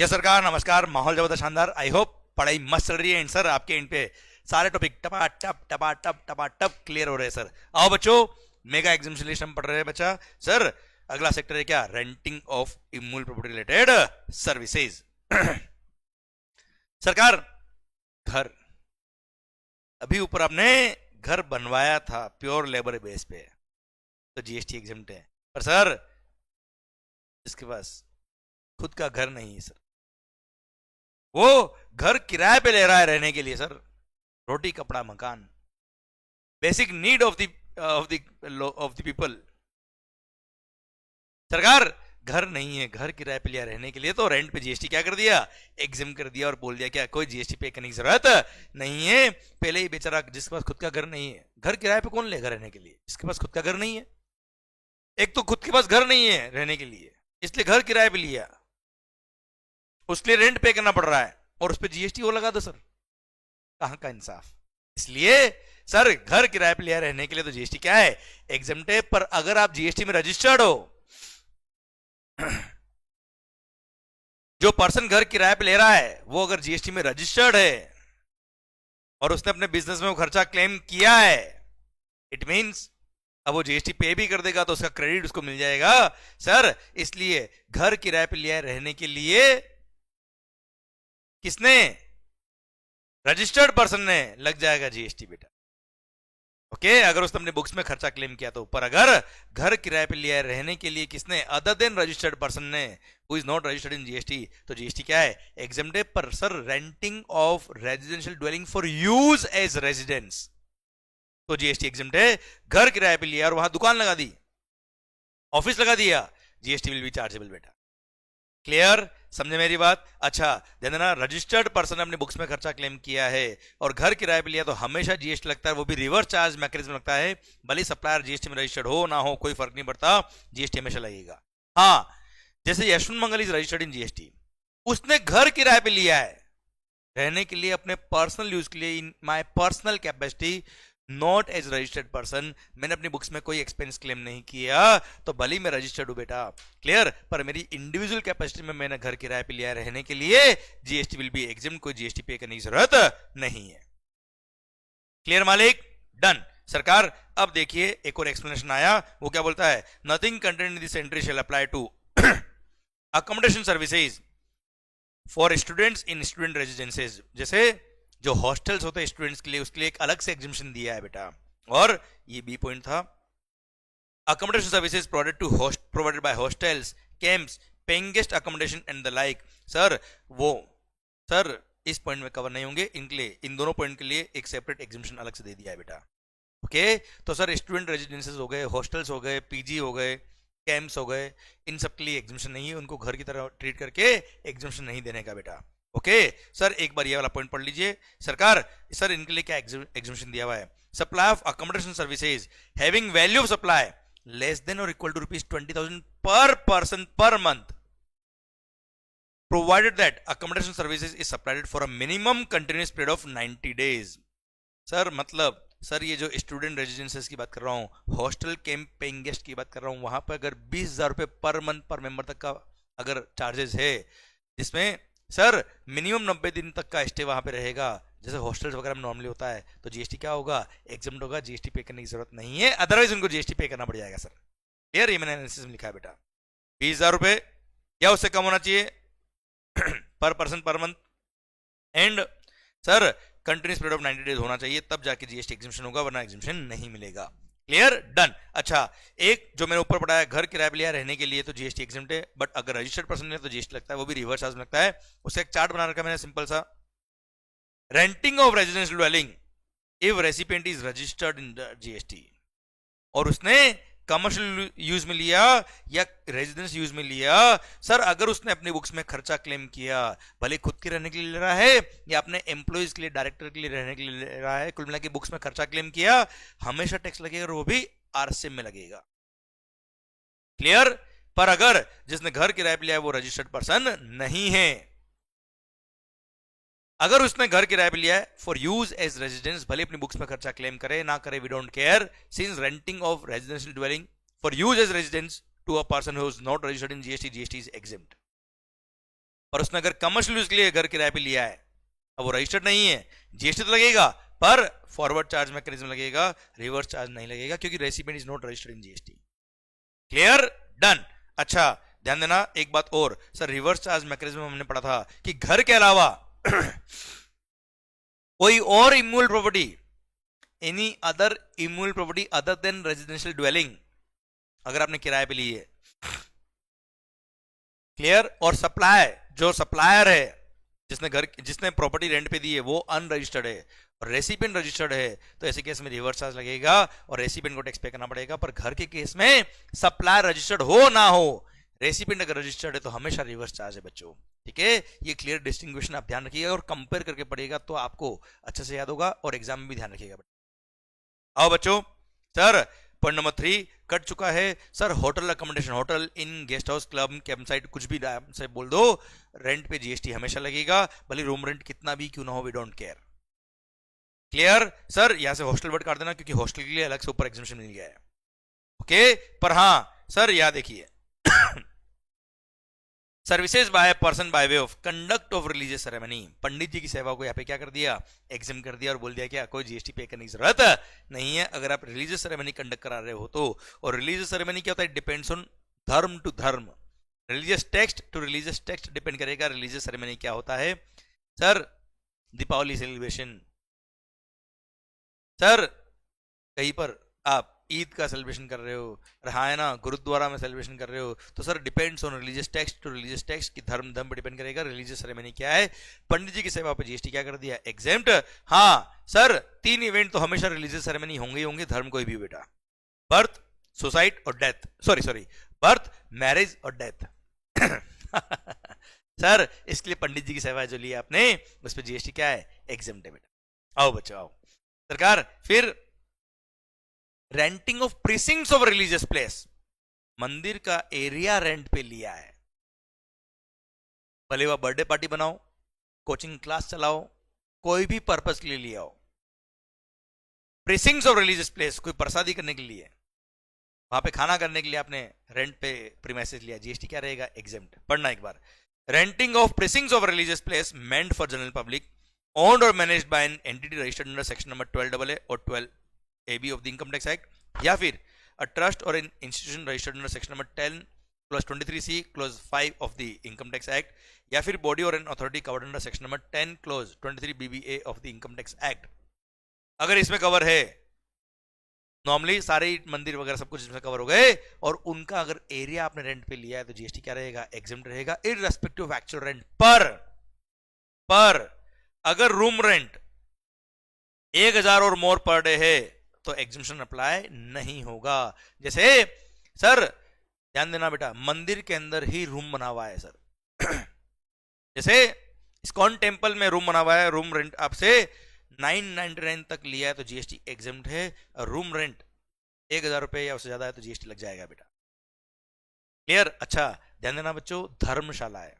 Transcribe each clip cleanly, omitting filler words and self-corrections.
Yes सरकार, नमस्कार। माहौल जबरदस्त, शानदार। आई होप पढ़ाई मस्त चल रही है। सर आपके इन पे सारे टॉपिक टपा टप क्लियर हो रहे हैं सर। आओ बच्चों, मेगा एग्जामिनेशन लिस्ट हम पढ़ रहे हैं बच्चा। सर अगला सेक्टर है क्या? Renting of immovable property related services. सरकार, घर, अभी ऊपर आपने घर बनवाया था प्योर लेबर बेस पे, तो जीएसटी एग्जम्प्ट है। पर सर इसके पास खुद का घर नहीं है सर, वो घर किराए पे ले रहा है रहने के लिए सर। रोटी कपड़ा मकान, basic need of the people. सरकार घर नहीं है, घर किराए पे लिया रहने के लिए, तो रेंट पे जीएसटी क्या कर दिया? एग्जिम कर दिया और बोल दिया क्या कोई जीएसटी पे करने की जरूरत नहीं है। पहले ही बेचारा जिसके पास खुद का घर नहीं है, घर किराए पे कौन लेगा रहने के लिए? जिसके पास खुद का घर नहीं है, एक तो खुद के पास घर नहीं है रहने के लिए, इसलिए घर किराए पे लिया, उसके लिए रेंट पे करना पड़ रहा है और उस पर जीएसटी वो लगा दो सर। कहां का इंसाफ? इसलिए सर घर किराए पे लिया रहने के लिए तो जीएसटी क्या है? एग्जम्प्ट है। पर अगर आप जीएसटी में रजिस्टर्ड हो, जो पर्सन घर किराए पे ले रहा है वो अगर जीएसटी में रजिस्टर्ड है और उसने अपने बिजनेस में वो खर्चा क्लेम किया है, इट मींस अब वो जीएसटी पे भी कर देगा तो उसका क्रेडिट उसको मिल जाएगा सर। इसलिए घर किराए पे लिया रहने के लिए किसने? रजिस्टर्ड पर्सन ने लग जाएगा जीएसटी बेटा। ओके, अगर उसने अपने बुक्स में खर्चा क्लेम किया तो। पर अगर घर किराए पे लिया रहने के लिए किसने? अदर देन रजिस्टर्ड पर्सन ने, who is not registered in GST, तो जीएसटी क्या है? एग्जम्प्ट है। पर sir renting of residential dwelling for use as residence, तो जीएसटी एग्जम्प्ट है। घर किराए पे लिया और वहां दुकान लगा दी, ऑफिस लगा दिया, जीएसटी विल बी चार्जेबल बेटा। क्लियर? समझे मेरी बात? अच्छा ध्यान देना, रजिस्टर्ड पर्सन ने अपने बुक्स में खर्चा क्लेम किया है और घर किराए पे लिया तो हमेशा जीएसटी लगता है, वो भी रिवर्स चार्ज मैकेनिज्म लगता है। भले सप्लायर जीएसटी में रजिस्टर्ड हो ना हो, कोई फर्क नहीं पड़ता, जीएसटी हमेशा लगेगा। हाँ, जैसे यशवंत मंगल इज रजिस्टर्ड इन जीएसटी, उसने घर किराए पे लिया है रहने के लिए अपने पर्सनल यूज के लिए, in my personal capacity, not as registered person. मैंने अपनी बुक्स में कोई एक्सपेंस क्लेम नहीं किया, तो भले मैं रजिस्टर्ड हूं बेटा। क्लियर? पर मेरी इंडिविजुअल कैपेसिटी में मैंने घर किराए पे लिया रहने के लिए, जीएसटी विल बी एग्जिम, कोई जीएसटी पे करने की जरूरत नहीं है। क्लियर मालिक? डन। सरकार अब देखिए एक और एक्सप्लेनेशन आया, वो क्या बोलता है? Nothing content in this entry shall apply to accommodation services for students in student residences. जैसे जो हॉस्टल्स होते हैं स्टूडेंट्स के लिए, उसके लिए एक अलग से एग्जिबिशन दिया है बेटा, और ये बी पॉइंट था। Accommodation services provided bye hostels, camps, paying guest accommodation and the like. Sir वो सर इस पॉइंट में कवर नहीं होंगे, इनके लिए, इन दोनों पॉइंट के लिए एक सेपरेट एग्जिबिशन अलग से दे दिया है बेटा। ओके, तो सर स्टूडेंट रेजिडेंसेज हो गए, हॉस्टल्स हो गए, पीजी हो गए, कैंप्स हो गए, इन सब के लिए एग्जिबिशन नहीं है, उनको घर की तरह ट्रीट करके एग्जिबिशन नहीं देने का बेटा। ओके सर, एक बार ये वाला पॉइंट पढ़ लीजिए। सरकार सर इनके लिए क्या एग्जिबिशन दिया हुआ है? Supply of accommodation services having value of supply less than और इक्वल टू ₹20,000 पर person per month, provided that accommodation services is supplied for a minimum continuous period of 90 days. Sir मतलब sir ये जो student residences की बात कर रहा हूँ, हॉस्टल कैंप पेइंग गेस्ट की बात कर रहा हूँ, वहां पर अगर ₹20,000 पर मंथ पर मेंबर तक का अगर चार्जेस है, जिसमें सर मिनिमम 90 दिन तक का स्टे वहां पे रहेगा, जैसे हॉस्टल्स वगैरह में नॉर्मली होता है, तो जीएसटी क्या होगा? एग्जम्प्ट होगा, जीएसटी पे करने की जरूरत नहीं है, अदरवाइज उनको जीएसटी पे करना पड़ जाएगा सर। क्लियर? ये मैंने एनालिसिस में लिखा है बेटा। ₹20,000 या उससे कम होना चाहिए पर person per month, and sir continuous period of 90 days होना चाहिए, तब जाके जीएसटी एग्जिबिशन होगा, वरना एग्जिबिशन नहीं मिलेगा। क्लियर? डन। अच्छा, एक जो मैंने ऊपर पढ़ाया, घर किराए पे लिया रहने के लिए तो जीएसटी एग्जिम्प्ट है, बट अगर रजिस्टर्ड पर्सन है तो जीएसटी लगता है, वो भी रिवर्स चार्ज लगता है। उसका एक चार्ट बना रखा मैंने सिंपल सा। Renting of residential dwelling if recipient is registered in GST, और उसने कमर्शियल यूज में लिया या रेजिडेंस यूज में लिया, सर अगर उसने अपनी बुक्स में खर्चा क्लेम किया, भले खुद के रहने के लिए ले रहा है या अपने एम्प्लॉइज के लिए, डायरेक्टर के लिए रहने के लिए ले रहा है, कुल मिला के बुक्स में खर्चा क्लेम किया, हमेशा टैक्स लगेगा और वो भी आरसीएम में लगेगा। क्लियर? पर अगर जिसने घर किराए पे लिया है वो रजिस्टर्ड पर्सन नहीं है, अगर उसने घर किराए पे लिया है फॉर यूज एज रेजिडेंस, भले अपनी बुक्स में खर्चा क्लेम करे ना करे, we don't care, since renting of residential dwelling for use as residence to a person who is not registered in GST, GST is exempt. पर उसने अगर कमर्शियल यूज के लिए घर किराए पे लिया है, अब वो रजिस्टर्ड नहीं है, जीएसटी तो लगेगा, पर फॉरवर्ड चार्ज मैकेनिज्म लगेगा, रिवर्स चार्ज नहीं लगेगा, क्योंकि recipient is not registered in GST. Clear? Done. अच्छा ध्यान देना एक बात और, सर रिवर्स चार्ज मैकेनिज्म हमने पढ़ा था कि घर के अलावा कोई और immovable property, any other immovable property other than residential dwelling, अगर आपने किराए पे ली है, क्लियर, और सप्लाई, जो सप्लायर है जिसने प्रॉपर्टी रेंट पे दी है वो अनरजिस्टर्ड है और रेसिपिएंट रजिस्टर्ड है, तो ऐसे केस में रिवर्स चार्ज लगेगा और रेसिपिएंट को टैक्स पे करना पड़ेगा। पर घर के केस में सप्लायर रजिस्टर्ड हो ना हो, रेसिपिएंट अगर रजिस्टर्ड है तो हमेशा रिवर्स चार्ज है बच्चों। ठीक है, ये क्लियर डिस्टिंग्विशन आप ध्यान रखिएगा और कंपेयर करके पढ़िएगा तो आपको अच्छे से याद होगा और एग्जाम में भी ध्यान रखिएगा। आओ बच्चों, सर पॉइंट नंबर 3 कट चुका है। Sir hotel accommodation, hotel in guest house club camp site कुछ भी से बोल दो, रेंट पे जीएसटी हमेशा लगेगा, भले रूम रेंट कितना भी क्यों ना हो, we don't care. Clear? Sir यहां से हॉस्टल वर्ड काट देना क्योंकि हॉस्टल के लिए अलग से ऊपर एग्जामिशन मिल गया है। ओके, पर हाँ सर याद देखिए services by person by way of conduct of religious ceremony, Pandit ji की सेवा को यहाँ पे क्या कर दिया, एग्जाम कर दिया और बोल दिया क्या कोई जीएसटी पे करने की जरूरत नहीं है अगर आप रिलीजियस सेरेमनी कंडक्ट करा रहे हो तो। और रिलीजियस सेरेमनी क्या होता है, डिपेंड्स ऑन धर्म टू धर्म, religious text to religious text depend करेगा रिलीजियस सेरेमनी क्या होता है। सर दीपावली सेलिब्रेशन, सर कहीं पर आप ईद का सेलिब्रेशन कर रहे हो, रहा है ना गुरुद्वारा में सेलिब्रेशन कर रहे हो, तो sir depends on religious text to religious text की धर्म पे डिपेंड करेगा रिलीजियस सेरेमनी क्या है। पंडित जी की सेवा पे जीएसटी क्या कर दिया, एग्जेम्प्ट। हाँ सर 3 इवेंट तो हमेशा रिलीजियस सेरेमनी होंगे ही होंगे, धर्म कोई भी बेटा, बर्थ सुसाइड और डेथ, सॉरी बर्थ मैरिज और डेथ सर इसके लिए पंडित जी की सेवा जो ली आपने उस पर जीएसटी क्या है, एग्जेम्प्ट है बेटा। आओ बच्चों आओ। सरकार फिर renting of precincts of religious place, मंदिर का एरिया रेंट पे लिया है, भले वह बर्थडे पार्टी बनाओ, कोचिंग क्लास चलाओ, कोई भी पर्पस के लिए लिया हो, प्रीसिंक्ट्स ऑफ रिलीजियस प्लेस कोई प्रसादी करने के लिए, वहां पे खाना करने के लिए आपने रेंट पे प्रीमाइसेस लिया, जीएसटी क्या रहेगा, एग्जेम्प्ट। पढ़ना एक बार, renting of precincts of religious place meant for general public owned or managed by an entity registered under section number 12AA or 12AB of the Income Tax Act, या फिर a trust or an institution registered under section number 10 clause 23C clause 5 of the Income Tax Act, या फिर body or an authority covered under section number 10 clause 23BBA of the Income Tax Act। अगर इसमें cover है, normally सारे मंदिर वगैरह सब कुछ इसमें कवर हो गए, और उनका अगर एरिया आपने रेंट पे लिया है तो जीएसटी क्या रहेगा, एग्जेम्प्ट रहेगा इररेस्पेक्टिव ऑफ एक्चुअल रेंट। पर अगर रूम रेंट 1000 और मोर पर डे है तो एग्जम्पशन अप्लाई नहीं होगा। जैसे सर ध्यान देना बेटा, मंदिर के अंदर ही रूम बना हुआ है सर जैसे इस्कॉन टेम्पल में रूम बना हुआ है, रूम रेंट आपसे 999 तक लिया है तो जीएसटी एग्जेम्प्ट है, रूम रेंट 1000 रुपए या उससे ज्यादा है तो जीएसटी लग जाएगा बेटा। क्लियर? अच्छा ध्यान देना बच्चों, धर्मशाला है,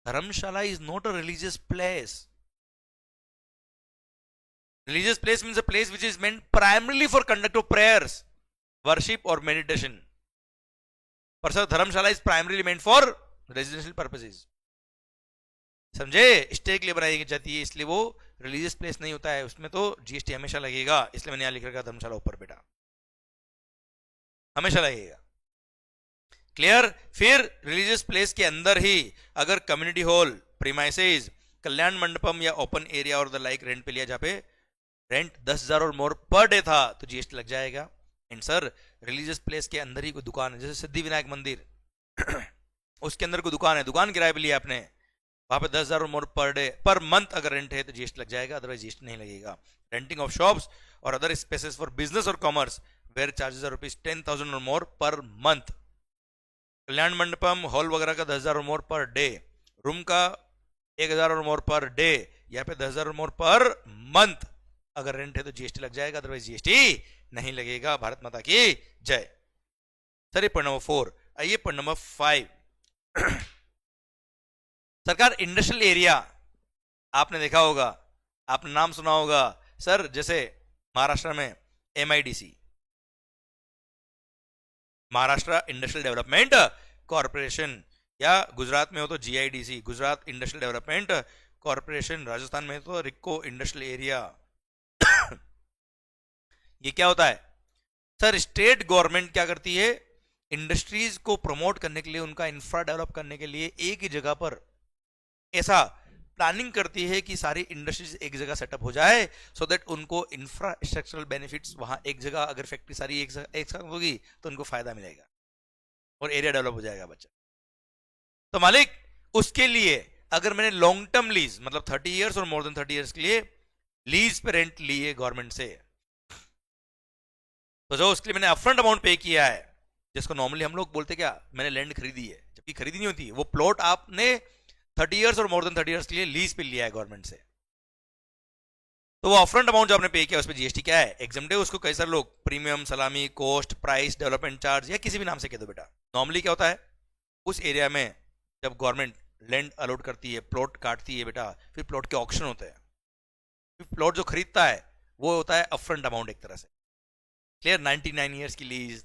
dharamshala is not a religious place. Religious place means a place which is meant primarily for conduct of prayers, worship or meditation. पर sir Dharamshala is primarily meant for residential purposes. समझे? स्टे के लिए बनाई जाती है, इसलिए वो रिलीजियस प्लेस नहीं होता है, उसमें तो जीएसटी हमेशा लगेगा, इसलिए मैंने यहां लिख रखा धर्मशाला ऊपर बेटा, हमेशा लगेगा। क्लियर? फिर रिलीजियस प्लेस के अंदर ही अगर कम्युनिटी हॉल, प्रीमाइसेस, कल्याण मंडपम या ओपन एरिया और द लाइक रेंट पे लिया जहां पे रेंट 10,000 और मोर पर डे था तो जीएसटी लग जाएगा। एंड सर रिलीजियस प्लेस के अंदर ही कोई दुकान है, जैसे सिद्धि विनायक मंदिर उसके अंदर कोई दुकान है, दुकान किराए पे लिया आपने, वहां पे 10,000 और मोर पर डे पर मंथ अगर रेंट है तो जीएसटी लग जाएगा, अदरवाइज जीएसटी नहीं लगेगा। रेंटिंग ऑफ शॉप्स और अदर स्पेसेस फॉर बिजनेस और कॉमर्स वेयर चार्जेस आर ₹10,000 और मोर पर मंथ, कल्याण मंडपम हॉल वगैरह का 10,000 और मोर पर डे, रूम का 1000 और मोर पर डे, यहाँ पे 10,000 और मोर पर मंथ अगर रेंट है तो जीएसटी लग जाएगा, अदरवाइज जीएसटी नहीं लगेगा। भारत माता की जय। सर ये पॉइंट नंबर 4। आइए पॉइंट नंबर 5 सरकार इंडस्ट्रियल एरिया आपने देखा होगा, आपने नाम सुना होगा सर, जैसे महाराष्ट्र में MIDC, Maharashtra industrial development corporation, या गुजरात में हो तो GIDC, Gujarat industrial development corporation, Rajasthan में तो रिक्को इंडस्ट्रियल एरिया। ये क्या होता है सर? स्टेट गवर्नमेंट क्या करती है? इंडस्ट्रीज को प्रमोट करने के लिए, उनका इंफ्रा डेवलप करने के लिए एक ही जगह पर ऐसा प्लानिंग करती है कि सारी इंडस्ट्रीज एक जगह सेटअप हो जाए, सो दैट उनको इंफ्रास्ट्रक्चरल बेनिफिट्स वहां एक जगह, अगर फैक्ट्री सारी एक साथ होगी तो उनको फायदा मिलेगा और एरिया डेवलप हो जाएगा बच्चा। तो मालिक उसके लिए अगर मैंने लॉन्ग टर्म लीज, मतलब 30 इयर्स और मोर देन 30 इयर्स के लिए लीज पे रेंट लिए गवर्नमेंट से, तो जो उसके लिए मैंने अपफ्रंट अमाउंट पे किया है, जिसको नॉर्मली हम लोग बोलते क्या, मैंने लैंड खरीदी है, जबकि खरीदी नहीं होती, वो प्लॉट आपने 30 इयर्स और मोर देन 30 इयर्स के लिए लीज पे लिया है गवर्नमेंट से, तो वो अपफ्रंट अमाउंट जो आपने पे किया उस पर जीएसटी क्या है? एग्जम्प्ट है। उसको कई सारे लोग प्रीमियम, सलामी, कॉस्ट, प्राइस, डेवलपमेंट चार्ज या किसी भी नाम से कह दो बेटा। नॉर्मली क्या होता है, उस एरिया में जब गवर्नमेंट लैंड अलॉट करती है, प्लॉट काटती है बेटा, फिर प्लॉट के ऑक्शन होते हैं, फिर प्लॉट जो खरीदता है वो होता है अपफ्रंट अमाउंट एक तरह से। क्लियर? 99 ईयर्स की लीज,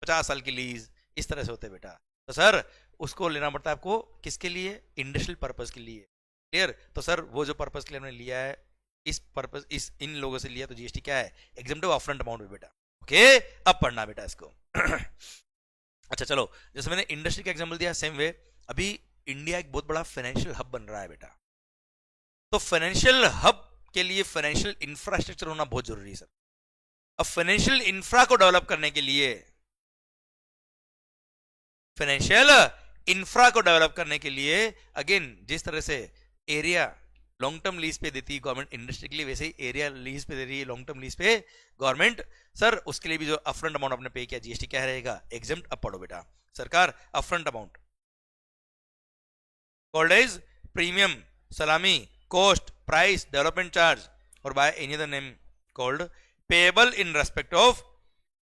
50 साल की लीज, इस तरह से होते हैं बेटा। तो सर उसको लेना पड़ता है आपको किसके लिए? इंडस्ट्रियल पर्पज के लिए। क्लियर? तो सर वो जो पर्पज के लिए हमने लिया है, इस पर्पज, इस इन लोगों से लिया, तो जीएसटी क्या है? एग्जम्प्टिव अपफ्रंट अमाउंट में बेटा। ओके, अब पढ़ना बेटा इसको। अच्छा चलो, जैसे मैंने इंडस्ट्री का एग्जांपल दिया, सेम वे अभी इंडिया एक बहुत बड़ा फाइनेंशियल हब बन रहा है बेटा। तो फाइनेंशियल हब के लिए फाइनेंशियल इंफ्रास्ट्रक्चर होना बहुत जरूरी है सर। अब फाइनेंशियल इंफ्रा को डेवलप करने के लिए, फाइनेंशियल इंफ्रा को डेवलप करने के लिए, अगेन जिस तरह से एरिया लॉन्ग टर्म लीज पे देती है गवर्नमेंट इंडस्ट्री के लिए, वैसे ही एरिया लीज पे दे रही है लॉन्ग टर्म लीज पे गवर्नमेंट। सर उसके लिए भी जो अपफ्रंट अमाउंट आपने पे किया, जीएसटी क्या रहेगा? एग्जम्प्ट। अब पढ़ो बेटा, सरकार upfront amount called as premium, सलामी, कॉस्ट, प्राइस, डेवलपमेंट चार्ज, और by any other name called payable in respect of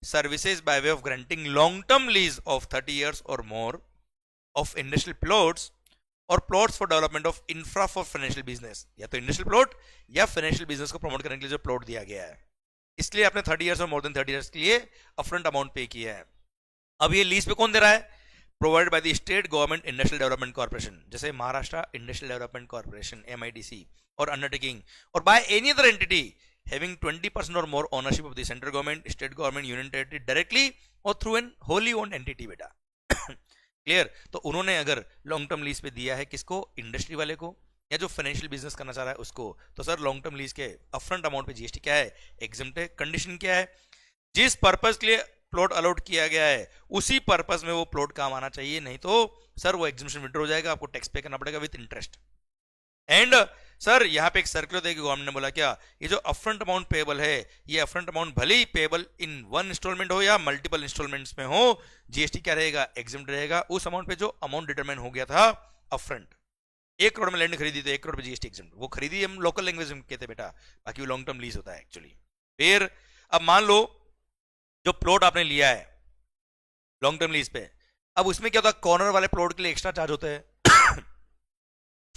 services by way of granting long term lease of 30 years or more of industrial plots और plots for development of infra for financial business, या तो industrial plot या financial business को promote करने के लिए जो plot दिया गया है, इसलिए आपने 30 इयर्स और मोर देन 30 इयर्स के लिए अपफ्रंट अमाउंट पे किया है। अब ये लीज पे कौन दे रहा है? Provided by the state government industrial development corporation, जैसे Maharashtra industrial development corporation MIDC, और अंडरटेकिंग, और by any other entity having 20% or more ownership of the central government, state government, union territory directly or through an wholly owned entity बेटा। Clear? तो उन्होंने अगर long term lease पे दिया है किसको? इंडस्ट्री वाले को, या जो फाइनेंशियल बिजनेस करना चाह रहा है उसको, तो सर लॉन्ग टर्म लीज के अपफ्रंट अमाउंट पे जीएसटी क्या है? एग्जम्प्ट है। कंडीशन क्या है? जिस पर्पज के लिए प्लॉट अलॉट किया गया है उसी पर्पज में वो प्लॉट काम आना चाहिए, नहीं तो सर वो एग्जिबिशन विड्रॉ हो जाएगा, आपको टैक्स पे करना पड़ेगा विद इंटरेस्ट। एंड सर यहां पे एक सर्कुलर देगी गवर्नमेंट ने बोला क्या, ये जो अपफ्रंट अमाउंट पेएबल है, ये अपफ्रंट अमाउंट भले ही पेएबल इन वन इंस्टॉलमेंट हो या मल्टीपल इंस्टॉलमेंट्स में हो, जीएसटी क्या रहेगा? एग्जम्प्ट रहेगा उस अमाउंट पे जो अमाउंट डिटरमाइन हो गया था अपफ्रंट। 1 करोड़ में लैंड खरीदी तो 1 करोड़ पे जीएसटी एग्जम्प्ट, वो खरीदी हम लोकल लैंग्वेज में कहते बेटा, बाकी वो लॉन्ग टर्म लीज होता है एक्चुअली। फिर अब मान लो जो प्लॉट आपने लिया है लॉन्ग टर्म लीज पे, अब उसमें क्या होता है? कॉर्नर वाले प्लॉट के लिए एक्स्ट्रा चार्ज होते हैं।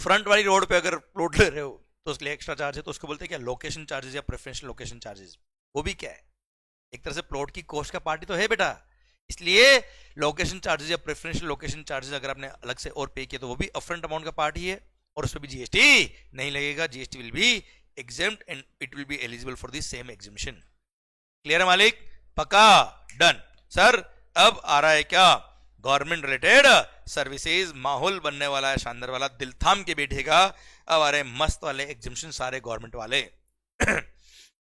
फ्रंट वाली रोड पे अगर प्लॉट ले रहे हो तो उसके लिए एक्स्ट्रा चार्ज है, तो उसको बोलते हैं क्या? लोकेशन चार्जेस या प्रेफरेंशियल लोकेशन चार्जेस। वो भी क्या है? एक तरह से प्लॉट की कॉस्ट का पार्टी तो है बेटा, इसलिए लोकेशन चार्जेस या प्रेफरेंशियल लोकेशन चार्जेस अगर आपने अलग से और पे किया तो वो भी अपफ्रंट अमाउंट का पार्ट ही है, और उस पर भी जीएसटी नहीं लगेगा। GST will be exempt and it will be eligible for the same exhibition. Clear है मालिक? पक्का? डन। सर अब आ रहा है क्या? Government related services. माहौल बनने वाला है शानदार वाला, दिल थाम के बैठेगा। अब आ रहे मस्त वाले एग्जिबिशन, सारे गवर्नमेंट वाले।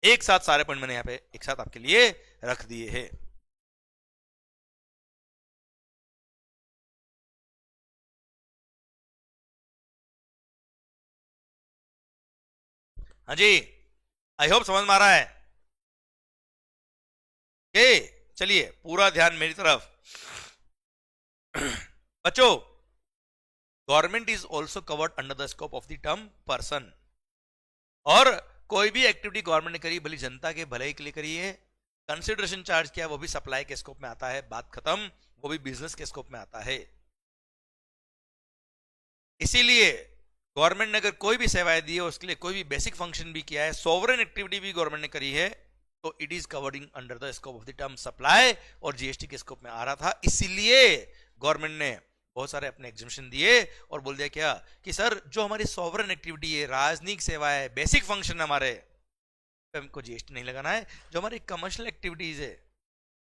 एक साथ सारे पॉइंट मैंने यहां पे एक साथ आपके लिए रख दिए हैं। हाँ जी, आई होप समझ में आ रहा है। चलिए पूरा ध्यान मेरी तरफ। बच्चों, government is also covered under the scope of the term person, और कोई भी एक्टिविटी गवर्नमेंट ने करी, भली जनता के भलाई के लिए करी है, कंसिडरेशन चार्ज किया, वो भी सप्लाई के स्कोप में आता है, बात खत्म, वो भी बिजनेस के स्कोप में आता है। इसीलिए गवर्नमेंट ने अगर कोई भी सेवाएं दी है, उसके लिए कोई भी बेसिक फंक्शन भी किया है, सोवरेन एक्टिविटी भी गवर्नमेंट ने करी है, तो it is covering under the scope of the term supply, और जीएसटी के स्कोप में आ रहा था। इसीलिए गवर्नमेंट ने बहुत सारे अपने एग्जामिशन दिए और बोल दिया क्या कि सर जो हमारी सॉवरन एक्टिविटी है, राजनयिक सेवा है, बेसिक फंक्शन हमारे पे हमको जीएसटी नहीं लगाना है। जो हमारी कमर्शियल एक्टिविटीज है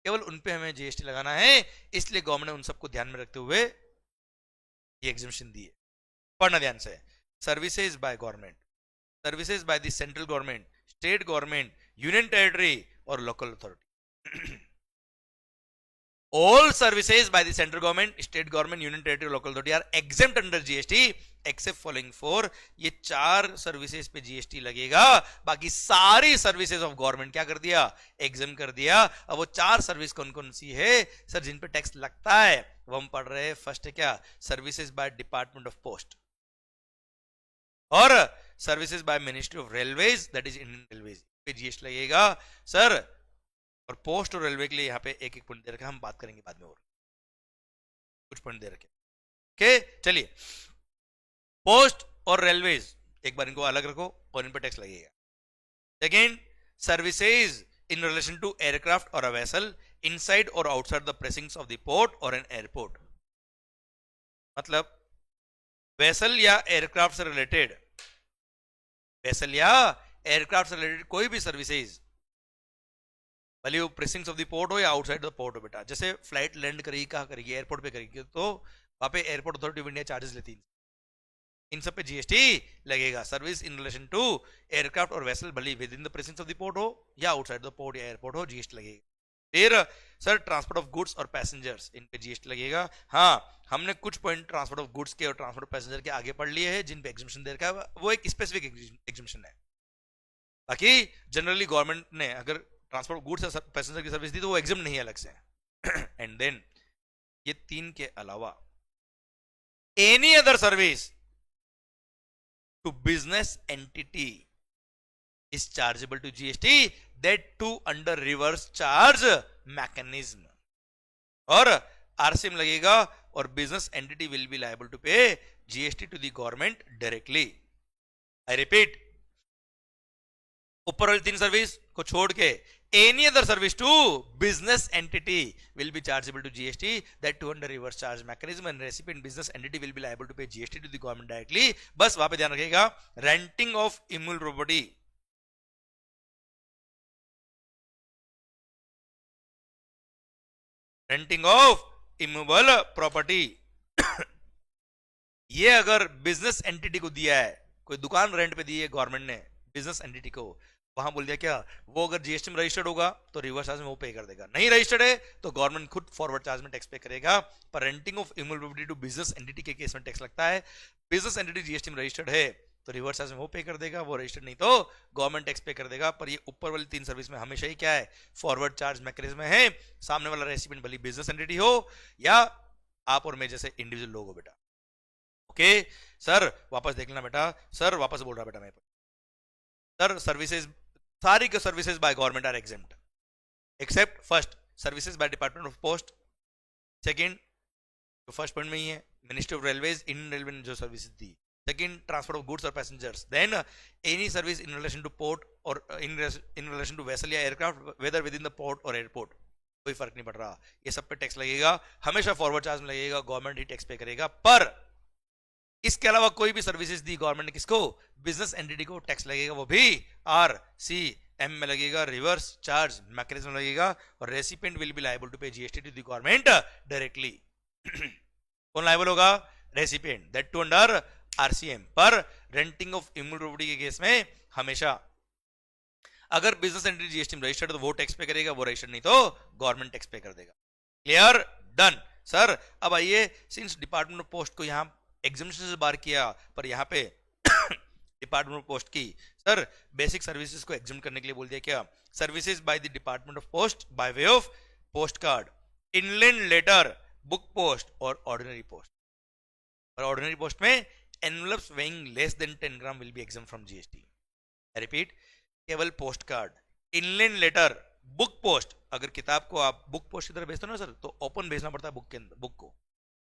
केवल उन पे हमें जीएसटी लगाना है। इसलिए गवर्नमेंट ने उन सबको ध्यान में रखते हुए ये एग्जामिशन दिए। पढ़ना ध्यान से। Services by government, services by the central government, state government, union territory और local authority. All services by the central government, state government, union territory, local authority are exempt under GST except following four। ये 4 services पे GST लगेगा, बाकी सारी services of government क्या कर दिया, exam कर दिया। अब वो 4 सर्विस कौन कौन सी है सर जिन पे टैक्स लगता है, वो हम पढ़ रहे हैं। फर्स्ट है क्या, services by department of post और services by ministry of railways, that is Indian railways पे जीएसटी लगेगा सर। और पोस्ट और रेलवे के लिए यहाँ पे एक एक पॉइंट दे रखा है, हम बात करेंगे बाद में और कुछ पॉइंट दे रखे। ओके चलिए, पोस्ट और रेलवेज एक बार इनको अलग रखो और इन पर टैक्स लगेगा। Second, services in relation to aircraft और अ वेसल इनसाइड और outside the प्रेसिंग्स of the port और एन एयरपोर्ट। मतलब वेसल या एयरक्राफ्ट से रिलेटेड, वेसल या एयरक्राफ्ट से रिलेटेड कोई भी सर्विसेज, भले वो प्रेसिंग्स ऑफ द पोर्ट हो या आउटसाइड द पोर्ट हो। बेटा जैसे फ्लाइट लैंड करेगी, कहाँ करेगी, एयरपोर्ट पे करेगी, तो वहां पे airport authority of India charges लेती है, इन सब पे जीएसटी लगेगा। Service in relation to aircraft और वेसल भले within the प्रेसिंग्स of the port हो या आउटसाइड द पोर्ट या एयरपोर्ट हो, जीएसटी लगेगा। फिर सर ट्रांसपोर्ट ऑफ गुड्स और पैसेंजर्स, इन पे जीएसटी लगेगा। हाँ, हमने कुछ पॉइंट ट्रांसपोर्ट ऑफ गुड्स के और ट्रांसपोर्ट ऑफ पैसेंजर के आगे पढ़ लिए हैं जिन पे एग्जामिशन दे रखा है, वो एक स्पेसिफिक एग्जामिशन है। बाकी जनरली गवर्नमेंट ने अगर ट्रांसपोर्ट गुड्स या पैसेंजर की सर्विस दी तो वो एग्जाम नहीं अलग से। एंड देन ये 3 के अलावा any other service to business entity is chargeable to GST, that to under reverse charge mechanism. और आरसीएम लगेगा और business entity will be liable to pay GST to the government directly. I repeat, ऊपर वाली 3 service को छोड़ के any other service to business entity will be chargeable to GST, that to under reverse charge mechanism and recipient business entity will be liable to pay GST to the government directly. बस वहां पे ध्यान रखिएगा, renting of immovable property, renting of immovable property ये अगर business entity को दिया है, कोई दुकान रेंट पे दी है गवर्नमेंट ने बिजनेस एंटिटी को, वहां बोल दिया क्या, वो अगर जीएसटी में रजिस्टर्ड होगा तो रिवर्स चार्ज में वो पे कर देगा, नहीं रजिस्टर्ड है तो गवर्नमेंट खुद फॉरवर्ड चार्ज में टैक्स पे करेगा। पर renting of immovable property to business entity के केस में टैक्स लगता है। बिजनेस एंटिटी जीएसटी में रजिस्टर्ड है तो रिवर्स चार्ज में वो पे कर देगा, वो रजिस्टर्ड नहीं तो गवर्नमेंट टैक्स पे कर देगा। पर ये ऊपर वाली 3 सर्विस में हमेशा ही क्या है, फॉरवर्ड चार्ज मैकेनिज्म है। सामने वाला रेसिपिएंट भले बिजनेस एंटिटी हो या आप और मैं जैसे इंडिविजुअल लोग हो। बेटा ओके सर वापस देख लेना बेटा, सर वापस बोल रहा बेटा मैं, सर सर्विसेज सारी के services by government are exempt except first services by department of post, second तो फर्स्ट पॉइंट में ही है ministry of railways, Indian railway ने जो सर्विसेज दी। सेकंड ट्रांसपोर्ट ऑफ गुड्स और passengers, then any service in relation to port और in relation to vessel या aircraft whether within the port और एयरपोर्ट, कोई फर्क नहीं पड़ रहा, ये सब पे टैक्स लगेगा। हमेशा फॉरवर्ड चार्ज में लगेगा, गवर्नमेंट ही टैक्स पे करेगा। पर इसके अलावा कोई भी सर्विसेज दी गवर्नमेंट ने किसको, बिजनेस एंटिटी को, टैक्स लगेगा, वो भी आरसीएम में लगेगा, रिवर्स चार्ज मैकेनिज्म लगेगा। और recipient will be liable to pay GST to the government directly. कौन लायबल होगा, recipient, that to under RCM. पर रेंटिंग ऑफ इमूवेबल प्रॉपर्टी के केस में हमेशा अगर बिजनेस एंटिटी जीएसटी में रजिस्टर्ड तो वो टैक्स पे करेगा, वो रजिस्टर्ड नहीं तो गवर्नमेंट टैक्स पे कर देगा। Clear, done. सर अब आइए, सिंस डिपार्टमेंट ऑफ पोस्ट को यहां एग्जामिनेशन से बाहर किया पर यहाँ पे डिपार्टमेंट ऑफ पोस्ट की सर बेसिक सर्विसेज को एग्जाम करने के लिए बोल दिया क्या, services by the department of post by way of post card, inland letter, book post और ऑर्डिनरी पोस्ट। और ऑर्डिनरी पोस्ट में envelopes weighing less than 10 gram will be exempt from GST. I repeat, केवल post card, inland letter, book post, अगर किताब को आप book post की तरह भेजते हो ना सर तो ओपन भेजना पड़ता है बुक के अंदर, बुक को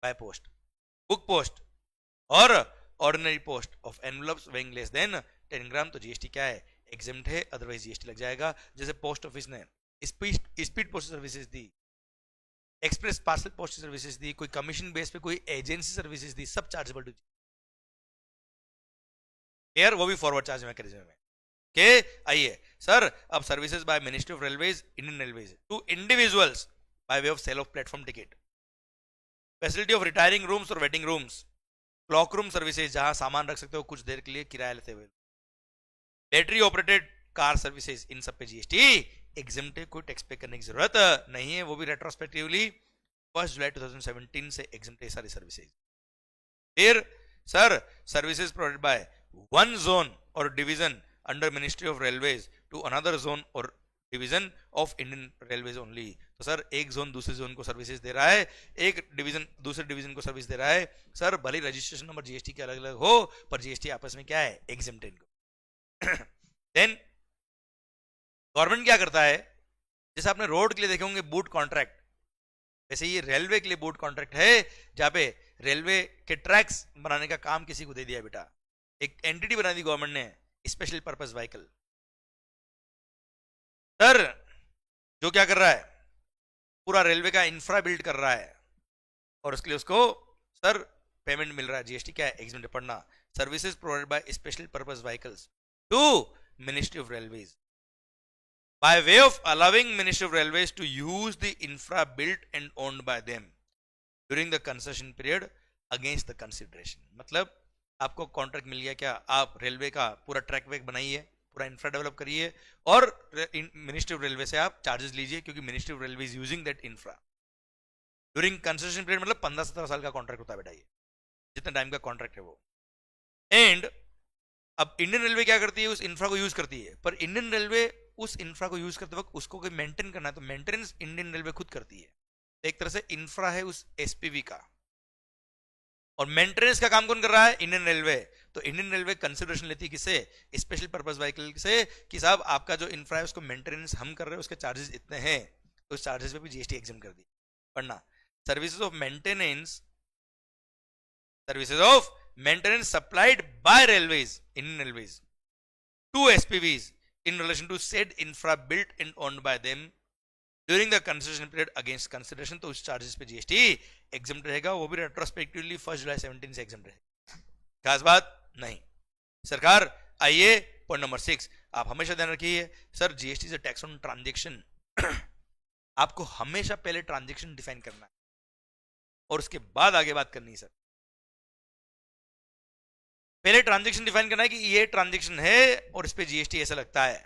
बाय पोस्ट, बुक पोस्ट और ordinary post of envelopes weighing less than 10 ग्राम तो जीएसटी क्या है, एग्जेम्प्ट है, अदरवाइज जीएसटी लग जाएगा। जैसे पोस्ट ऑफिस ने स्पीड पोस्ट सर्विसेज दी एक्सप्रेस पार्सल पोस्ट सर्विसेज दी, कोई कमीशन बेस पे कोई एजेंसी सर्विसेज दी, सब चार्जेबल टू क्लियर, वो भी फॉरवर्ड चार्ज मैकेनिज्म में के। आइए सर, अब services by ministry of railways Indian railways to individuals by way of sale of platform ticket, facility of retiring rooms और waiting rooms, clock room services जहां सामान रख सकते हो कुछ देर के लिए किराया लेते हुए, बैटरी ऑपरेटेड कार सर्विसेज, इन सब पे जीएसटी एग्जम्प्ट है, कोई टैक्स पे करने की जरूरत नहीं है, वो भी रेट्रोस्पेक्टिवली 1 जुलाई 2017 से एग्जम्प्ट है सारी सर्विसेज। फिर sir, services provided by one zone और division under ministry of railways to another zone और division of Indian railways only. तो सर एक जोन दूसरे जोन को सर्विसेज दे रहा है, एक डिवीजन दूसरे डिवीजन को सर्विस दे रहा है। सर भले रजिस्ट्रेशन नंबर जीएसटी के अलग अलग हो, पर जीएसटी आपस में क्या है, एग्जम्प्ट है इनको। देन गवर्नमेंट क्या करता है, जैसे आपने रोड के लिए देखे होंगे बूट कॉन्ट्रैक्ट, वैसे ये रेलवे के लिए बूट कॉन्ट्रैक्ट है, जहां पे रेलवे के ट्रैक्स बनाने का काम किसी को दे दिया बेटा, एक एंटिटी बना दी गवर्नमेंट ने, स्पेशल पर्पस व्हीकल। सर जो क्या कर रहा है, पूरा रेलवे का इंफ्रा बिल्ड कर रहा है और उसके लिए उसको सर पेमेंट मिल रहा है, जीएसटी क्या है, एग्जम्प्ट। पढ़ना, services provided by special purpose vehicles to ministry of railways by way of allowing Ministry of Railways to use the infra built and owned by them during the concession period against the consideration। मतलब आपको contract मिल गया क्या, आप railway का पूरा track वेक बनाइए, पूरा infra develop करिए और मिनिस्ट्री ऑफ रेलवे से आप चार्जेस लीजिए, क्योंकि ministry of railway is using that infra during concession period. मतलब 15-17 साल का कॉन्ट्रैक्ट होता है बेटा, ये जितना टाइम का कॉन्ट्रैक्ट है वो। एंड अब इंडियन रेलवे क्या करती है, उस इंफ्रा को यूज करती है, पर इंडियन रेलवे उस इंफ्रा को यूज करते वक्त उसको कोई मेंटेन करना है, तो मेंटेनेंस इंडियन रेलवे खुद करती है। एक तरह से इंफ्रा है उस एसपीवी का, और मेंटेनेंस का काम कौन कर रहा है, इंडियन रेलवे। तो इंडियन रेलवे कंसिडरेशन लेती है किसे, स्पेशल पर्पस व्हीकल से, कि साहब आपका जो इंफ्रा है उसको मेंटेनेंस हम कर रहे हैं, उसके चार्जेस इतने हैं, तो उस चार्जेस पे भी जीएसटी एग्जम्प्ट कर दी। पढ़ना, services of maintenance supplied by railways, Indian railways to SPVs in relation to said infra built and owned by them during the concession period against consideration, तो उस चार्जेस पे जीएसटी एग्जम्प्ट रहेगा, वो भी retrospectively 1 जुलाई 17 से एग्जम्प्ट रहेगा। खास बात नहीं सरकार। आइए पॉइंट नंबर 6, आप हमेशा ध्यान रखिए सर, जीएसटी से टैक्स ऑन ट्रांजैक्शन, आपको हमेशा पहले ट्रांजैक्शन डिफाइन करना है और उसके बाद आगे बात करनी है। सर पहले ट्रांजैक्शन डिफाइन करना है कि ये ट्रांजैक्शन है और इस पे जीएसटी ऐसा लगता है।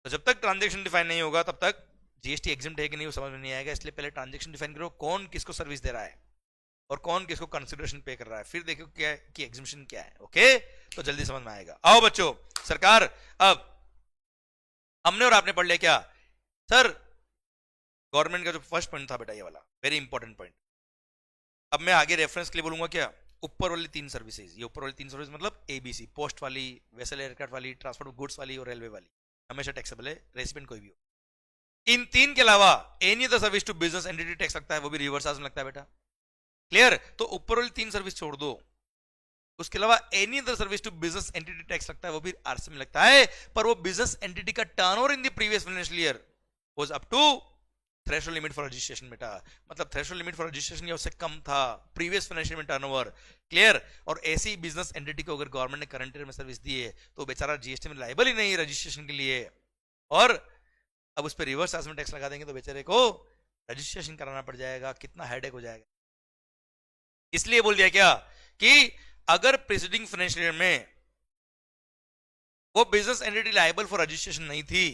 तो जब तक ट्रांजैक्शन डिफाइन नहीं होगा तब तक जीएसटी एग्जम्प्ट है कि नहीं वो समझ में नहीं आएगा। इसलिए पहले ट्रांजैक्शन डिफाइन करो, कौन किसको सर्विस दे रहा है और कौन किसको कंसिडरेशन पे कर रहा है, फिर देखो क्या है कि एग्जम्पशन क्या है। ओके, तो जल्दी समझ में आएगा। आओ बच्चों, सरकार अब हमने और आपने पढ़ लिया क्या सर, गवर्नमेंट का जो फर्स्ट पॉइंट था बेटा ये वाला वेरी इंपॉर्टेंट पॉइंट। अब मैं आगे रेफरेंस के लिए बोलूंगा क्या, ऊपर वाली 3 सर्विसेज, ये ऊपर वाली 3 सर्विस मतलब एबीसी, पोस्ट वाली, वेसल एयरक्राफ्ट वाली, ट्रांसपोर्ट ऑफ गुड्स वाली और रेलवे वाली, हमेशा टैक्सेबल है, रेसिडेंट कोई भी हो। इन 3 के अलावा any other service to business entity tax लगता है, वो भी रिवर्स में लगता है बेटा। क्लियर, तो ऊपर वाली 3 सर्विस छोड़ दो, उसके अलावा any other service to business entity tax लगता है, वो भी आरसी में लगता है, पर वो बिजनेस एंटिटी का turnover in the previous financial year was up to threshold limit for registration बेटा। मतलब थ्रेशोल्ड लिमिट फॉर रजिस्ट्रेशन या उससे कम था प्रीवियस फाइनेंशियल में टर्नओवर। क्लियर, और ऐसी बिजनेस एंटिटी को अगर गवर्नमेंट ने करंट ईयर में सर्विस दी है तो बेचारा जीएसटी में लायबल ही नहीं है रजिस्ट्रेशन के लिए, और अब उस पर रिवर्स में टैक्स लगा देंगे तो बेचारे को रजिस्ट्रेशन कराना पड़ जाएगा, कितना हेडेक हो जाएगा। इसलिए बोल दिया क्या कि अगर प्रीसीडिंग फाइनेंशियल ईयर में वो business entity liable for registration नहीं थी,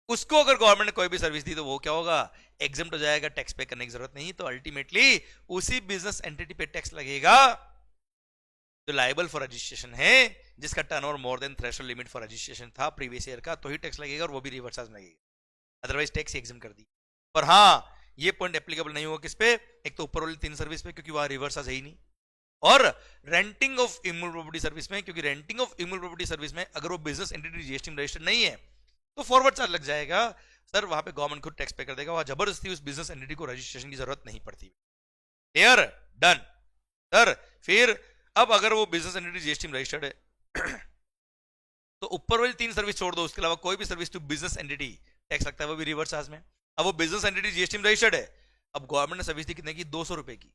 उसको अगर गवर्नमेंट ने कोई भी सर्विस दी तो वो क्या होगा, एग्जम्प्ट हो जाएगा, टैक्स पे करने की जरूरत नहीं। तो अल्टीमेटली उसी बिजनेस एंटिटी पे टैक्स लगेगा जो लायबल फॉर रजिस्ट्रेशन है, जिसका turnover more than threshold limit for registration था प्रीवियस ईयर का, तो ही टैक्स लगेगा, और वो भी रिवर्स में लगेगा, अदरवाइज टैक्स एग्जम्प्ट कर दी। पर हाँ, ये पॉइंट एप्लीकेबल नहीं होगा किस पे, एक तो ऊपर वाली 3 सर्विस पे क्योंकि वहां रिवर्स है ही नहीं, और renting of immovable property service में, क्योंकि renting of immovable property service में अगर वो बिजनेस एंटिटी जीएसटी में रजिस्टर्ड नहीं है तो फॉरवर्ड चार्ज लग जाएगा सर, वहां पे गवर्नमेंट खुद टैक्स पे कर देगा, वहां जबरदस्ती उस बिजनेस एंटिटी को रजिस्ट्रेशन की जरूरत नहीं पड़ती। Clear, done sir. फिर अब अगर वो बिजनेस एंटिटी जीएसटी में रजिस्टर्ड है तो ऊपर वाली 3 सर्विस छोड़ दो, उसके अलावा कोई भी service to business entity tax लगता है, वो भी रिवर्स चार्ज में। अब वो बिजनेस एंटिटी जीएसटी में रजिस्टर्ड है, अब गवर्नमेंट ने सर्विस दी कितने की, 200 रुपए की,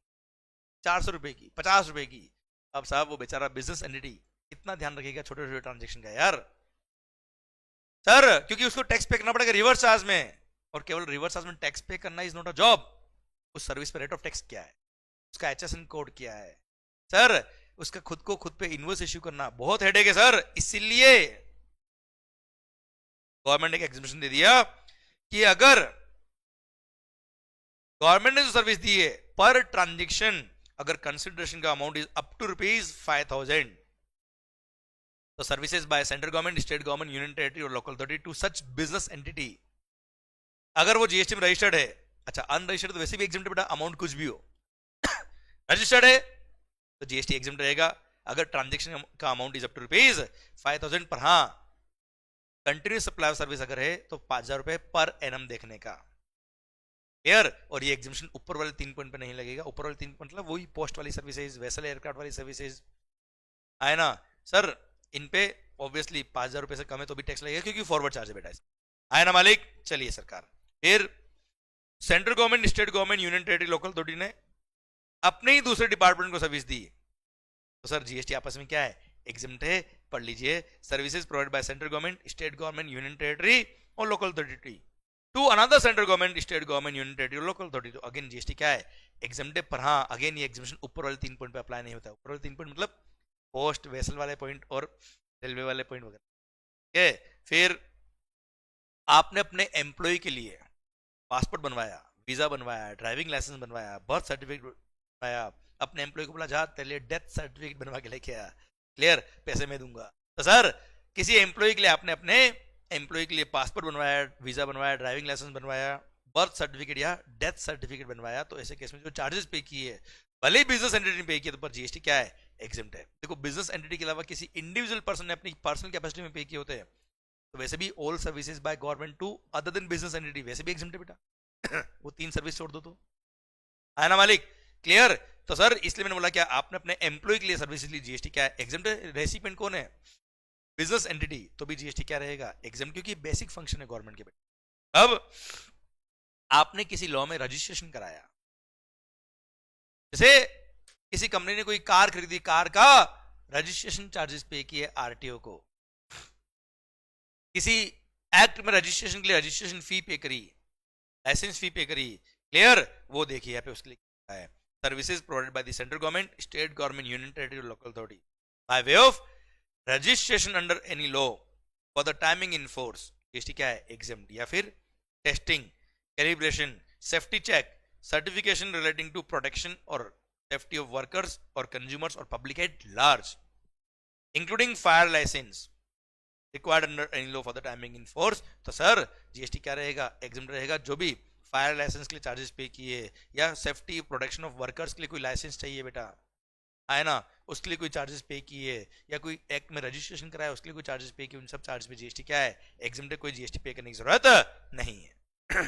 400 रुपए की, 50 रुपए की। अब साहब वो बेचारा बिजनेस एंटिटी कितना ध्यान रखेगा छोटे छोटे ट्रांजेक्शन का यार सर, क्योंकि उसको टैक्स पे करना पड़ेगा रिवर्स चार्ज में, और केवल रिवर्स चार्ज में टैक्स पे करना इज नॉट अ जॉब। उस सर्विस पे रेट ऑफ टैक्स क्या है, उसका एचएसएन कोड क्या है सर, उसका खुद पे इनवॉइस इश्यू करना बहुत हेडेक है सर। इसीलिए गवर्नमेंट ने एक एग्जीबिशन दे दिया कि अगर गवर्नमेंट ने जो सर्विस दी है पर ट्रांजेक्शन अगर कंसिडरेशन का अमाउंट इज अप टू ₹5,000, तो services by central government, state government, union territory और local authority to such business entity, अगर वो जीएसटी में रजिस्टर्ड है, अच्छा अनरजिस्टर्ड तो वैसे भी एग्जम्प्ट बेटा, अमाउंट कुछ भी हो रजिस्टर्ड है तो जीएसटी एग्जम्प्ट रहेगा। अगर ट्रांजेक्शन का अमाउंट इज अप टू ₹5,000 पर, हाँ कंटिन्यूस सप्लाई ऑफ सर्विस अगर है तो ₹5,000 पर एनम देखने का क्लियर। और ये एग्जिबिशन ऊपर वाले 3 पॉइंट पे नहीं लगेगा, ऊपर वाले 3 पॉइंट मतलब वही पोस्ट वाली सर्विसेज, वेसल एयरक्राफ्ट वाली सर्विसेज है ना सर, इन पे ऑब्वियसली ₹5,000 से कम है तो भी टैक्स लगेगा क्योंकि फॉरवर्ड चार्ज है बेटा है ना मालिक। चलिए सरकार, फिर central government, state government, union territory, local authority ने अपने ही दूसरे डिपार्टमेंट को सर्विस दी, तो सर जीएसटी आपस में क्या है, एग्जम्प्ट है। पढ़ लीजिए, services provide by central government, state government, union territory और local authority to another central government, state government, union territory और लोकल अथॉरिटी, तो अगेन जीएसटी क्या है, एग्जम्प्ट है। पर हाँ अगेन ये एग्जिबिशन ऊपर वाले 3 पॉइंट पे अप्लाई नहीं होता है। ऊपर वाले 3 पॉइंट मतलब पोस्ट, वेसल वाले पॉइंट और रेलवे वाले पॉइंट वगैरह, ठीक है। फिर आपने अपने एम्प्लॉय के लिए पासपोर्ट बनवाया, वीजा बनवाया, ड्राइविंग लाइसेंस बनवाया, बर्थ सर्टिफिकेट बनवाया, अपने एम्प्लॉय को बोला जा तेरे लिए डेथ सर्टिफिकेट बनवा के लेके आया, क्लियर, पैसे मैं दूंगा। तो सर किसी एम्प्लॉय के लिए आपने अपने एम्प्लॉय के लिए पासपोर्ट बनवाया, वीजा बनवाया, ड्राइविंग लाइसेंस बनवाया, बर्थ सर्टिफिकेट या डेथ सर्टिफिकेट बनवाया, तो ऐसे केस में जो चार्जेस पे किए भले ही बिजनेस एंटिटी ने पे किया तो पर जीएसटी क्या है, एग्जम्प्ट है। देखो बिजनेस एंटिटी के अलावा किसी इंडिविजुअल पर्सन ने अपनी पर्सनल कैपेसिटी में पे किए होते हैं तो वैसे भी all services by government to other than business entity वैसे भी एग्जम्प्ट है बेटा वो 3 सर्विस छोड़ दो तो है ना मालिक, क्लियर। तो सर इसलिए मैंने बोला क्या आपने अपने एम्प्लॉय के लिए सर्विस ली, जीएसटी क्या है, एग्जम्प्ट है। रेसिपिएंट कौन है, बिजनेस एंटिटी, तो भी जीएसटी क्या रहेगा, एग्जम्प्ट, क्योंकि बेसिक फंक्शन है गवर्नमेंट के बेटा। अब आपने किसी लॉ में रजिस्ट्रेशन कराया, जैसे किसी कंपनी ने कोई कार खरीदी, कार का रजिस्ट्रेशन चार्जेस पे किए आरटीओ को, किसी एक्ट में रजिस्ट्रेशन के लिए रजिस्ट्रेशन फी पे करी, लाइसेंस फी पे करी, क्लियर, वो देखिए यहाँ पे उसके लिए है services provided by the central government, state government, union territory और local authority by way of registration under any law for the time being in force, GST क्या है, एग्जम्प्ट। या फिर testing, calibration, safety check, certification relating to protection और safety of workers और consumers और public at large including fire license required under any law for the time being in force, तो sir GST क्या रहेगा, एग्जम्प्ट रहेगा। जो भी फायर लाइसेंस के लिए चार्जेस पे किए या सेफ्टी प्रोटेक्शन ऑफ वर्कर्स के लिए कोई लाइसेंस चाहिए बेटा है ना, उसके लिए कोई चार्जेस पे किए, या कोई एक्ट में रजिस्ट्रेशन कराया उसके लिए कोई चार्जेस पे किए, उन सब चार्ज पे जीएसटी क्या है, एग्जम्प्ट है, कोई जीएसटी पे करने की जरूरत नहीं है।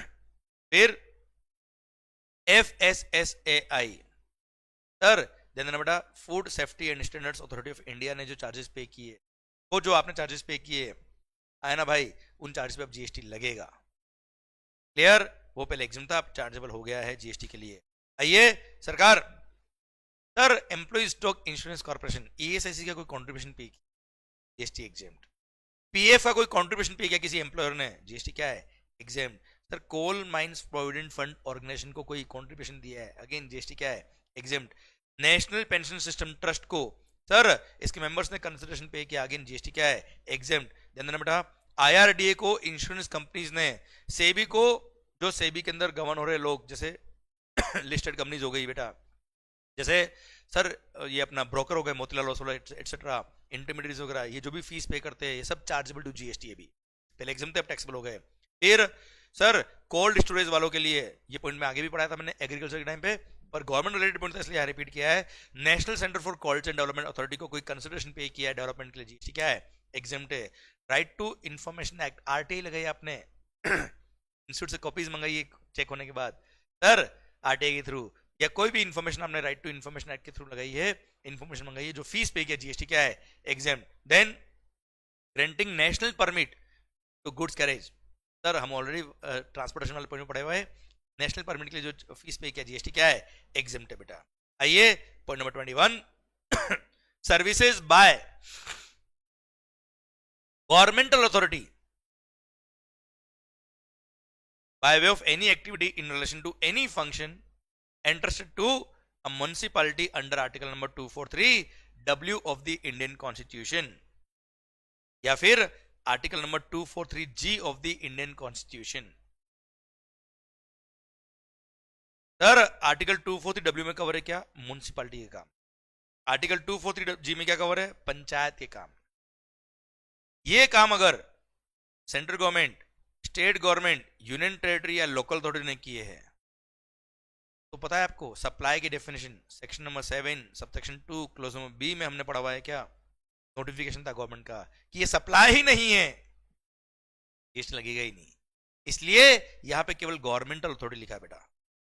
फिर FSSAI, सर ध्यान देना बेटा, food safety and standards authority of India ने जो चार्जेस पे किए, वो जो आपने चार्जेस पे किए है ना भाई, उन चार्जेस पे अब जीएसटी लगेगा, क्लियर। वो पहले एग्जम्प्ट था, अब चार्जेबल हो गया है जीएसटी के लिए। आइए सरकार, sir employ stock insurance corporation ESIC का कोई कंट्रीब्यूशन पे किया, जीएसटी एग्जम्प्ट। पीएफ का कोई कंट्रीब्यूशन पे किया किसी एम्प्लॉयर ने, जीएसटी क्या है, exempt. Sir coal mines provident fund organisation को कोई कंट्रीब्यूशन दिया है, अगेन जीएसटी क्या है, exempt. National pension system trust को सर इसके मेंबर्स ने कंसिडरेशन पे किया, अगेन जीएसटी क्या है, एग्जम्प्ट। ध्यान देना बेटा, आईआरडीए को इंश्योरेंस कंपनीज ने, सेबी को जो सेबी के अंदर गवर्न हो रहे लोग जैसे लिस्टेड कंपनीज हो गई बेटा, जैसे सर ये अपना ब्रोकर हो गए मोतीलाल ओसवाल एटसेट्रा, इंटरमीडिएट्स वगैरह, ये जो भी फीस पे करते हैं ये सब चार्जेबल टू जीएसटी है, भी पहले एग्जाम थे अब टैक्सेबल हो गए। फिर सर कोल्ड स्टोरेज वालों के लिए, ये पॉइंट में आगे भी पढ़ाया था मैंने एग्रीकल्चर के टाइम पे, पर गवर्नमेंट रिलेटेड पॉइंट था इसलिए रिपीट किया है। National centre for cold chain development authority को कोई कंसिडरेशन पे किया है डेवलपमेंट के लिए, जीएसटी क्या है, एग्जम्प्ट है। Right to information act RTI लगाई आपने इंस्टीट्यूट से कॉपीज मंगाई चेक होने के बाद, सर आरटीआई के थ्रू या कोई भी इंफॉर्मेशन आपने राइट टू इंफॉर्मेशन एक्ट के थ्रू लगाई है, इंफॉर्मेशन मंगाई है, जो फीस पे किया जीएसटी क्या है, exempt. Then granting national permit to goods carriage, sir हम ऑलरेडी ट्रांसपोर्टेशन वाले पॉइंट में पढ़े हुए हैं, नेशनल परमिट के लिए जो फीस पे किया जीएसटी क्या है, एग्जेम्प्ट है बेटा। आइए point number 21, services by governmental authority by way of any activity in relation to any function entrusted to a municipality under article number 243W of the Indian Constitution या फिर article number 243G of the Indian Constitution। Sir article 243W में cover है क्या, municipality के काम। Article 243G में क्या cover है, पंचायत के काम। ये काम अगर central government, state government, union territory या लोकल अथॉरिटी ने किए हैं तो पता है आपको सप्लाई की definition section number 7 subsection 2 clause number B में हमने पढ़ा हुआ है क्या, नोटिफिकेशन था गवर्नमेंट का कि ये सप्लाई ही नहीं है, जीएसटी लगेगा ही नहीं। इसलिए यहां पे केवल गवर्नमेंटल अथॉरिटी लिखा है बेटा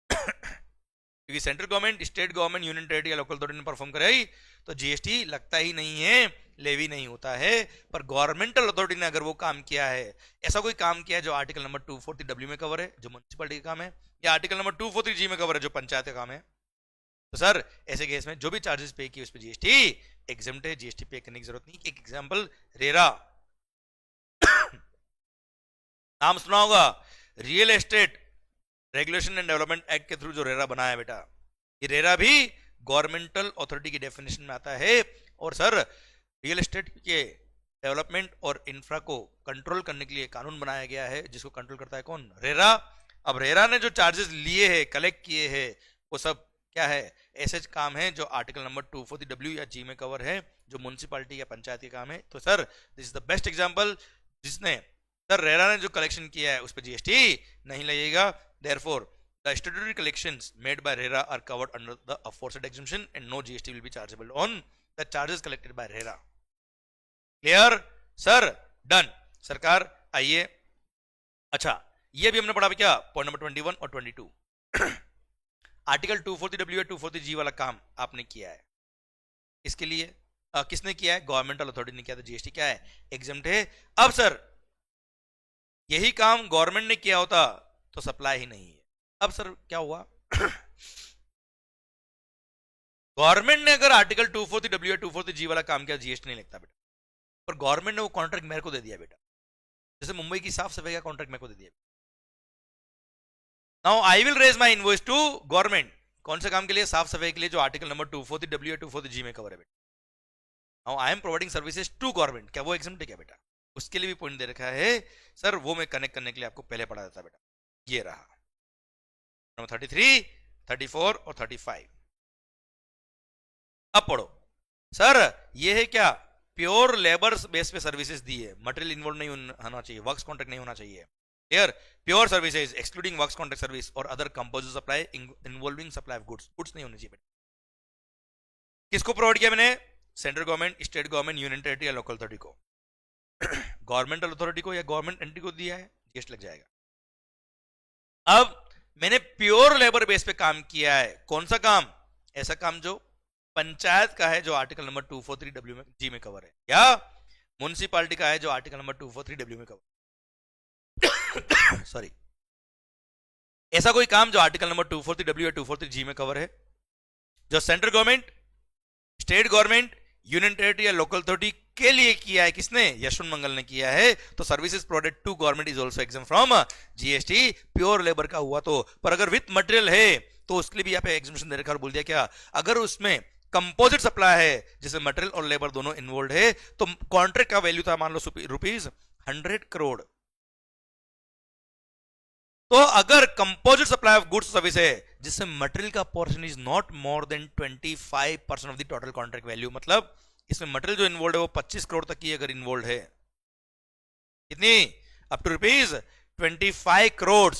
क्योंकि central government, state government, union territory या लोकल अथॉरिटी ने परफॉर्म कराई तो जीएसटी लगता ही नहीं है, लेवी नहीं होता है। पर गवर्नमेंटल अथॉरिटी ने अगर वो काम किया है, ऐसा कोई काम किया है जो आर्टिकल नंबर 240W में कवर है जो म्युनिसिपैलिटी का काम है, या आर्टिकल नंबर 243G में कवर है जो पंचायत का काम है, तो सर ऐसे केस में जो भी चार्जेस पे किए उस पर जीएसटी एग्जेम्प्ट है, जीएसटी पे करने की जरूरत नहीं। एक एग्जांपल रेरा नाम सुना होगा, real estate regulation and development act के थ्रू जो रेरा बनाया बेटा, ये रेरा भी गवर्नमेंटल अथॉरिटी की डेफिनेशन में आता है। और सर रियल एस्टेट के डेवलपमेंट और इंफ्रा को कंट्रोल करने के लिए कानून बनाया गया है जिसको कंट्रोल करता है कौन, रेरा। अब रेरा ने जो चार्जेस लिए हैं, कलेक्ट किए हैं, वो सब क्या है, ऐसे काम है जो आर्टिकल नंबर 240W या जी में कवर है जो म्युनिसिपैलिटी या पंचायत के काम है। तो sir this is the best example जिसने सर रेरा ने जो कलेक्शन किया है उस पर जीएसटी नहीं लगेगा। Therefore, the statutory collections made by RERA are covered under the aforesaid exemption and no GST will be chargeable on the charges collected by RERA. Clear? Sir, done. सरकार आइए, अच्छा ये भी हमने पढ़ा क्या, पॉइंट नंबर 21 और 22 आर्टिकल 240W या 240G वाला काम आपने किया है, इसके लिए किसने किया है, गवर्नमेंटल अथॉरिटी ने किया था, जीएसटी क्या है, एग्जेम्प्ट है। अब सर यही काम गवर्नमेंट ने किया होता तो सप्लाई ही नहीं है। अब सर क्या हुआ गवर्नमेंट ने अगर आर्टिकल 240W या 240G वाला काम किया जीएसटी नहीं लगता बेटा, पर गवर्नमेंट ने वो कॉन्ट्रैक्ट मेरे को दे दिया बेटा, जैसे मुंबई की साफ सफाई का कॉन्ट्रैक्ट मेरे को दे दिया। Now I will raise my invoice to government, कौन से काम के लिए, साफ सफाई के लिए जो आर्टिकल नंबर 240W या 240G में कवर है बेटा। Now I am providing services to government, क्या वो एग्जेम्प्ट है क्या बेटा, उसके लिए भी पॉइंट दे रखा है सर, वो मैं कनेक्ट करने के लिए आपको पहले पढ़ा देता बेटा। ये रहा नंबर 33, 34 और 35। अब पढ़ो सर, ये है क्या, प्योर लेबर बेस पे सर्विसेज दी है, मटेरियल इन्वॉल्व नहीं होना चाहिए, वर्क्स कॉन्ट्रैक्ट नहीं होना चाहिए। Clear, pure services excluding works contract service और other composite supply involving supply of goods, goods नहीं होने चाहिए बेटा। किसको प्रोवाइड किया मैंने, central government, state government, union territory या लोकल अथॉरिटी को। गवर्नमेंटल अथॉरिटी को या गवर्नमेंट एंटिटी को दिया है, जीएसटी लग जाएगा। अब मैंने प्योर लेबर बेस पे काम किया है, कौन सा काम, ऐसा काम जो पंचायत का है जो आर्टिकल नंबर 243W में जी में कवर है, या म्युनिसिपैलिटी का है जो आर्टिकल नंबर 243W में कवर सॉरी, ऐसा कोई काम जो आर्टिकल नंबर 240W या 243G में कवर है, जो central government, state government, union territory या लोकल अथॉरिटी के लिए किया है, किसने, यशवंत मंगल ने किया है, तो services provided to government is also exempt from GST, pure labour का हुआ तो। पर अगर विथ मटेरियल है तो उसके लिए भी यहाँ पे एग्जेम्पशन दे रखा और बोल दिया क्या, अगर उसमें कंपोजिट सप्लाई है जिसमें मटेरियल और लेबर दोनों इन्वॉल्व है तो कॉन्ट्रैक्ट का वैल्यू था मान लो ₹100 करोड़, तो अगर composite supply of goods service है जिसमें मटेरियल का portion is not more than 25% of the total contract value, मतलब इसमें मटेरियल जो इन्वॉल्व है वो 25 करोड़ तक की अगर इन्वॉल्व है, कितनी, up to ₹25 crore,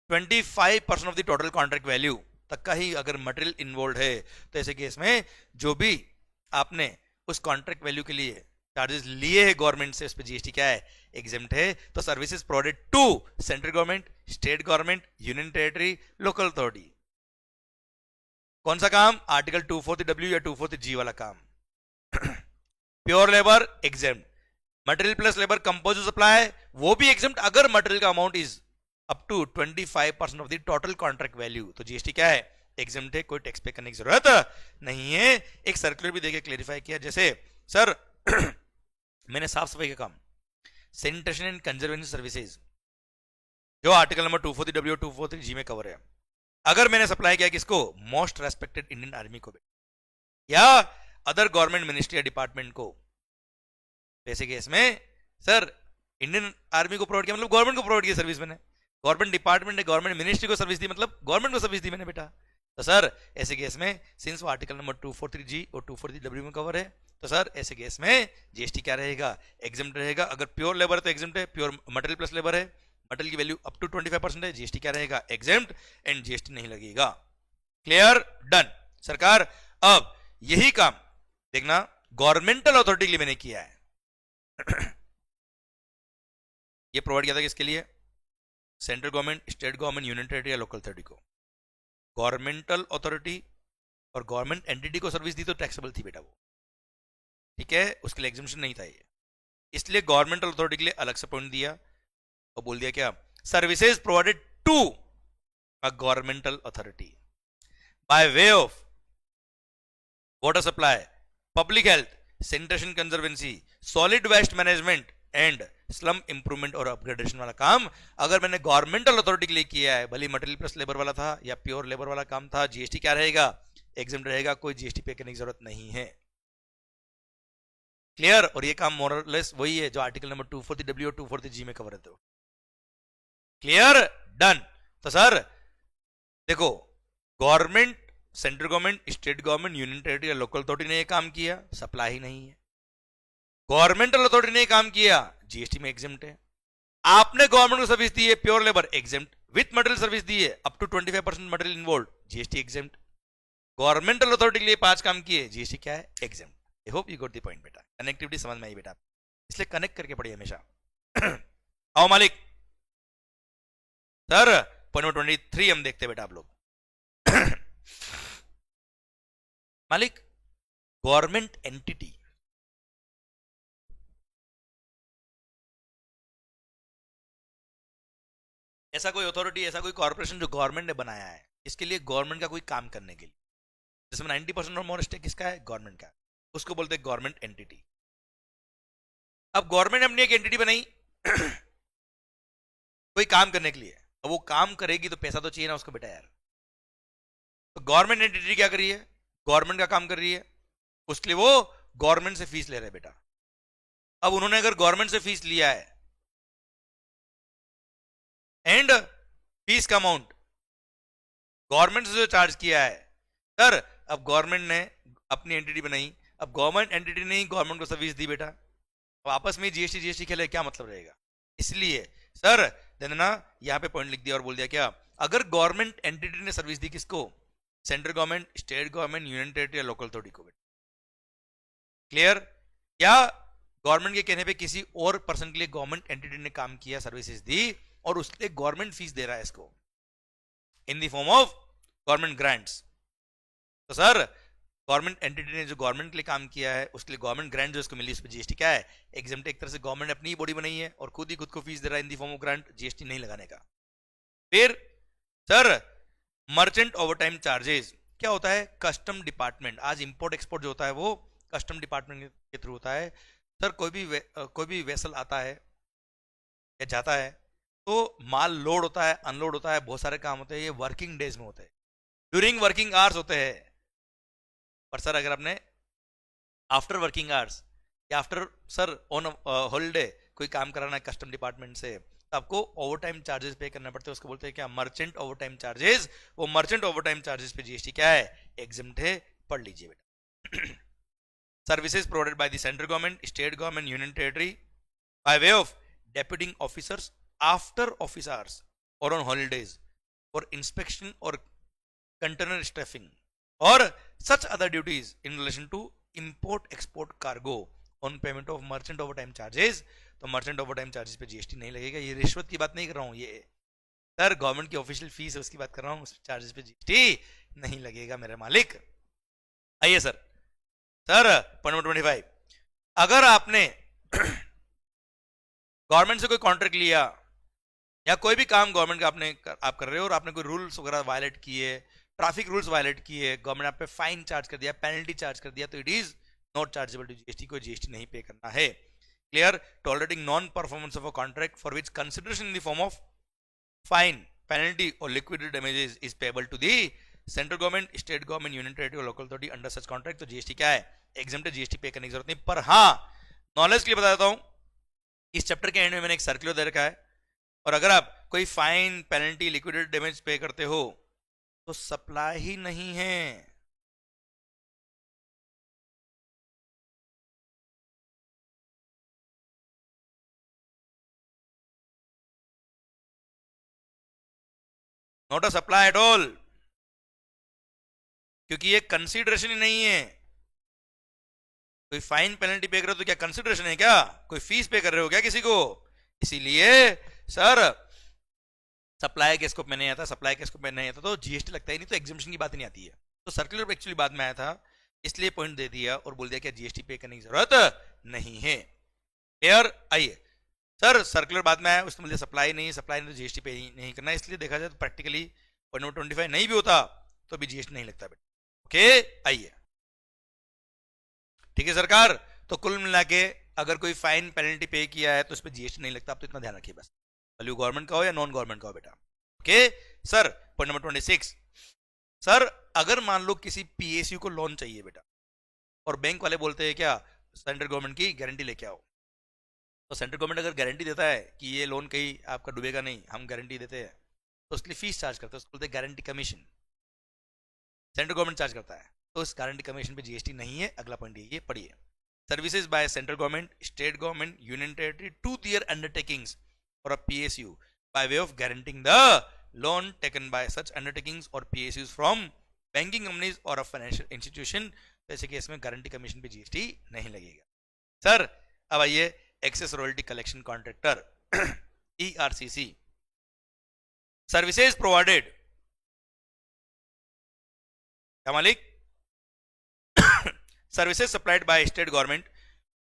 25% of the total contract value तक का ही अगर मटेरियल इन्वॉल्व है, तो ऐसे केस में जो भी आपने उस कॉन्ट्रैक्ट वैल्यू के लिए चार्जेस लिए हैं गवर्नमेंट से, उस पर जीएसटी क्या है, एग्जेम्प्ट है। तो services provided to central government, state government, union territory, local authority, कौन सा काम, आर्टिकल 240W या 240G वाला काम। Pure labour exempt, material plus labour composite supply वो भी एग्जम्प्ट अगर मटेरियल का amount is up to 25% of the total contract value, तो जीएसटी क्या है, एग्जम्प्ट है, कोई टैक्स पे करने की जरूरत नहीं है। एक सर्कुलर भी देके क्लेरिफाई किया, जैसे सर मैंने साफ सफाई का काम, सैनिटेशन एंड कंजर्वेशन सर्विसेज जो आर्टिकल नंबर 240W 243G में कवर है, अगर मैंने सप्लाई किया किसको, मोस्ट रेस्पेक्टेड इंडियन आर्मी को या अदर गवर्नमेंट मिनिस्ट्री या डिपार्टमेंट को, वैसे केस में सर इंडियन आर्मी को प्रोवाइड किया मतलब गवर्नमेंट को प्रोवाइड किया सर्विस मैंने, गवर्नमेंट डिपार्टमेंट ने गवर्नमेंट मिनिस्ट्री को सर्विस दी मतलब गवर्नमेंट को सर्विस दी मैंने बेटा। तो सर ऐसे केस में सिंस वो आर्टिकल नंबर 243G और 243W में कवर है, तो सर ऐसे केस में जीएसटी क्या रहेगा, एग्जम्प्ट रहेगा। अगर प्योर लेबर है तो एग्जम्प्ट है, प्योर मटेरियल प्लस लेबर है, मटेरियल की वैल्यू अप टू 25% है, जीएसटी क्या रहेगा, एग्जम्प्ट, एंड जीएसटी नहीं लगेगा। Clear, done. सरकार अब यही काम देखना गवर्नमेंटल अथॉरिटी के लिए मैंने किया है। ये प्रोवाइड किया था किसके लिए, central government, state government, union territory या लोकल अथॉरिटी को। गवर्नमेंटल अथॉरिटी और गवर्नमेंट एंटिटी को सर्विस दी तो टैक्सेबल थी बेटा वो, ठीक है, उसके लिए एग्जम्पशन नहीं था ये, इसलिए गवर्नमेंटल अथॉरिटी के लिए अलग से पॉइंट दिया और बोल दिया क्या, services provided to a governmental authority by way of water supply, public health, sanitation conservancy, solid waste management and slum improvement और अपग्रेडेशन वाला काम अगर मैंने गवर्नमेंटल अथॉरिटी के लिए किया है, भले मटेरियल प्लस लेबर वाला था या प्योर लेबर वाला काम था, जीएसटी क्या रहेगा, एग्जम्प्ट रहेगा, कोई जीएसटी पे करने की जरूरत नहीं है। क्लियर, और ये काम मोरलेस वही है जो आर्टिकल नंबर 240W और 240G में कवर है। तो क्लियर, डन। तो सर देखो government, central government, state government, union territory या लोकल अथॉरिटी ने ये काम किया, सप्लाई ही नहीं है। गवर्नमेंटल अथॉरिटी ने काम किया, जीएसटी में एग्जम्प्ट है। आपने गवर्नमेंट को सर्विस दी है, pure labour exempt, with material service दी है up to 25% material involve, GST exempt. Governmental authority के लिए 5 काम किए, जीएसटी क्या है, exempt. I hope you got the point बेटा, कनेक्टिविटी समझ में आई बेटा, इसलिए कनेक्ट करके पढ़िए हमेशा। आओ मालिक, सर पॉइंट नंबर 23 हम देखते हैं बेटा आप लोग। मालिक गवर्नमेंट एंटिटी, ऐसा कोई अथॉरिटी, ऐसा कोई कॉर्पोरेशन जो गवर्नमेंट ने बनाया है, इसके लिए गवर्नमेंट का कोई काम करने के लिए, जिसमें 90% और मोर स्टेक किसका है, गवर्नमेंट का, उसको बोलते हैं गवर्नमेंट एंटिटी। अब गवर्नमेंट ने अपनी एक एंटिटी बनाई कोई काम करने के लिए, अब वो काम करेगी तो पैसा तो चाहिए ना उसको बेटा यार। तो गवर्नमेंट एंटिटी क्या कर रही है, गवर्नमेंट का काम कर रही है, उसके लिए वो गवर्नमेंट से फीस ले रहे हैं बेटा। अब उन्होंने अगर गवर्नमेंट से फीस लिया है एंड फीस का अमाउंट गवर्नमेंट से जो चार्ज किया है, सर अब गवर्नमेंट ने अपनी एंटिटी बनाई, अब गवर्नमेंट एंटिटी ने ही गवर्नमेंट को सर्विस दी बेटा, अब आपस में जीएसटी जीएसटी खेले क्या मतलब रहेगा। इसलिए सर देना यहां पे पॉइंट लिख दिया और बोल दिया क्या, अगर गवर्नमेंट एंटिटी ने सर्विस दी किसको, central government, state government, union territory या लोकल अथॉरिटी को। क्लियर, या गवर्नमेंट के कहने पे किसी और पर्सन के लिए गवर्नमेंट एंटिटी ने काम किया, सर्विसेज दी और उसके लिए गवर्नमेंट फीस दे रहा है इसको इन the form of government grants. तो सर गवर्नमेंट एंटिटी ने जो गवर्नमेंट के लिए काम किया है उसके लिए गवर्नमेंट ग्रांट जो इसको मिली, उस पर जीएसटी क्या है, एग्जम्प्ट। एक तरह से गवर्नमेंट ने अपनी ही बॉडी बनाई है और खुद ही खुद को फीस दे रहा है इन the form of grant, GST नहीं लगाने का। फिर सर मर्चेंट ओवरटाइम चार्जेस क्या होता है, कस्टम डिपार्टमेंट, आज इंपोर्ट एक्सपोर्ट जो होता है वो कस्टम डिपार्टमेंट के थ्रू होता है। सर कोई भी वेसल आता है या जाता है तो माल लोड होता है, अनलोड होता है, बहुत सारे काम होते हैं, ये वर्किंग डेज में होते हैं, ड्यूरिंग वर्किंग आवर्स होते हैं। पर सर अगर आपने आफ्टर वर्किंग आवर्स या आफ्टर सर ऑन हॉलीडे कोई काम कराना है कस्टम डिपार्टमेंट से, तो आपको ओवरटाइम चार्जेस पे करना पड़ते हैं, उसको बोलते हैं क्या, मर्चेंट ओवरटाइम चार्जेस। वो मर्चेंट ओवरटाइम चार्जेस पे जीएसटी क्या है, एग्जम्प्ट है, पढ़ लीजिए बेटा। Services provided by the central government, state government, union territory by way of deputing officers after office hours और ऑन हॉलीडेज फॉर इंस्पेक्शन और कंटेनर स्टफिंग और such other duties in relation to import export cargo on payment of merchant overtime charges। तो merchant overtime charges पे GST नहीं लगेगा। ये रिश्वत की बात नहीं कर रहा हूँ, ये सर गवर्नमेंट की ऑफिशियल फीस है उसकी बात कर रहा हूँ, उस चार्जेस पे जीएसटी नहीं लगेगा मेरे मालिक। आइए सर, सर पॉइंट नंबर 25, अगर आपने गवर्नमेंट से कोई कॉन्ट्रैक्ट लिया या कोई भी काम गवर्नमेंट का आप कर रहे हो और आपने कोई रूल्स वगैरह वायलेट किए, ट्रैफिक रूल्स वायलेट किए, गवर्नमेंट आप पे फाइन चार्ज कर दिया, पेनल्टी चार्ज कर दिया, तो it is not chargeable to GST, को जीएसटी नहीं पे करना है। Clear? Tolerating non performance of a contract for which consideration in the form of fine, penalty और liquidated damages is payable to the central government, state government, union territory और local authority under such contract. तो GST क्या है? Exempt है, GST पे करने की जरूरत नहीं। पर हाँ, नॉलेज के लिए बता देता हूं, इस चैप्टर के एंड में मैंने एक सर्कुलर दे रखा है, और अगर आप कोई फाइन, पेनल्टी, लिक्विडेटेड डैमेज पे करते हो तो सप्लाई ही नहीं है। Not a supply at all, क्योंकि ये कंसीडरेशन ही नहीं है। कोई फाइन पेनल्टी पे कर रहे हो तो क्या कंसीडरेशन है क्या? कोई फीस पे कर रहे हो क्या किसी को? इसीलिए सर सप्लाई के स्कोप में नहीं आता, सप्लाई के स्कोप में नहीं आता तो जीएसटी लगता ही नहीं, तो एग्जामिशन की बात नहीं आती है। तो सर्कुलर एक्चुअली बाद में आया था, इसलिए पॉइंट दे दिया और बोल दिया कि जीएसटी पे करने की जरूरत नहीं है। क्लियर? आइए सर, सर्कुलर बाद में आया, उसमें मुझे सप्लाई नहीं तो जीएसटी पे नहीं करना, इसलिए देखा जाए तो प्रैक्टिकली पॉइंट नंबर 25 नहीं भी होता तो भी जीएसटी नहीं लगता बेटा। ओके, आइए ठीक है सरकार। तो कुल मिला के अगर कोई फाइन पेनल्टी पे किया है तो उस पर जीएसटी नहीं लगता, आप तो इतना ध्यान रखिए बस, वैल्यू गवर्नमेंट का हो या नॉन गवर्नमेंट का हो बेटा। Okay sir, point number 26, sir अगर मान लो किसी पीएसयू को लोन चाहिए बेटा, और बैंक वाले बोलते हैं क्या सेंट्रल गवर्नमेंट की गारंटी लेके आओ, तो सेंट्रल गवर्नमेंट अगर गारंटी देता है कि ये लोन कहीं आपका डूबेगा नहीं, हम गारंटी देते हैं, तो उसके लिए फीस चार्ज करते हैं, उसको बोलते हैं guarantee commission, central government charge करता है, तो इस गारंटी कमीशन पे जीएसटी नहीं है। अगला पॉइंट ये पढ़िए, services by central government, state government, union territory to their undertakings और a PSU by way of guaranteeing the loan taken by such undertakings or PSUs from banking companies or a financial institution, तो ऐसे case में guarantee commission पे GST नहीं लगेगा। Sir अब आइए excess royalty collection contractor ERCC, services provided, क्या मालिक? Services supplied by state government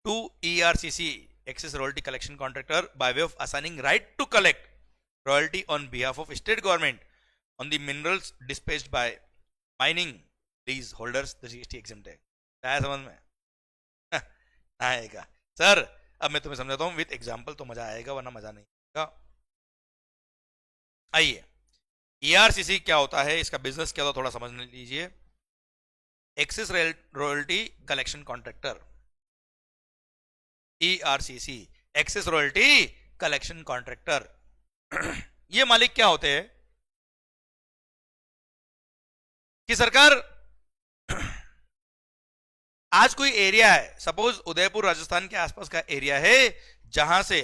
to ERCC excess royalty collection contractor by way of assigning right to collect royalty on behalf of state government on the minerals dispatched by mining lease holders, the GST exempt है। क्या समझ में आएगा? Sir अब मैं तुम्हें समझाता हूँ विथ एग्जांपल, तो मजा आएगा वरना मजा नहीं आएगा। आइए, ईआरसीसी क्या होता है, इसका बिजनेस क्या होता है, थोड़ा समझ लीजिए। Excess royalty collection contractor ERCC, excess royalty collection contractor, ये मालिक क्या होते हैं कि सरकार आज कोई एरिया है, सपोज उदयपुर राजस्थान के आसपास का एरिया है जहां से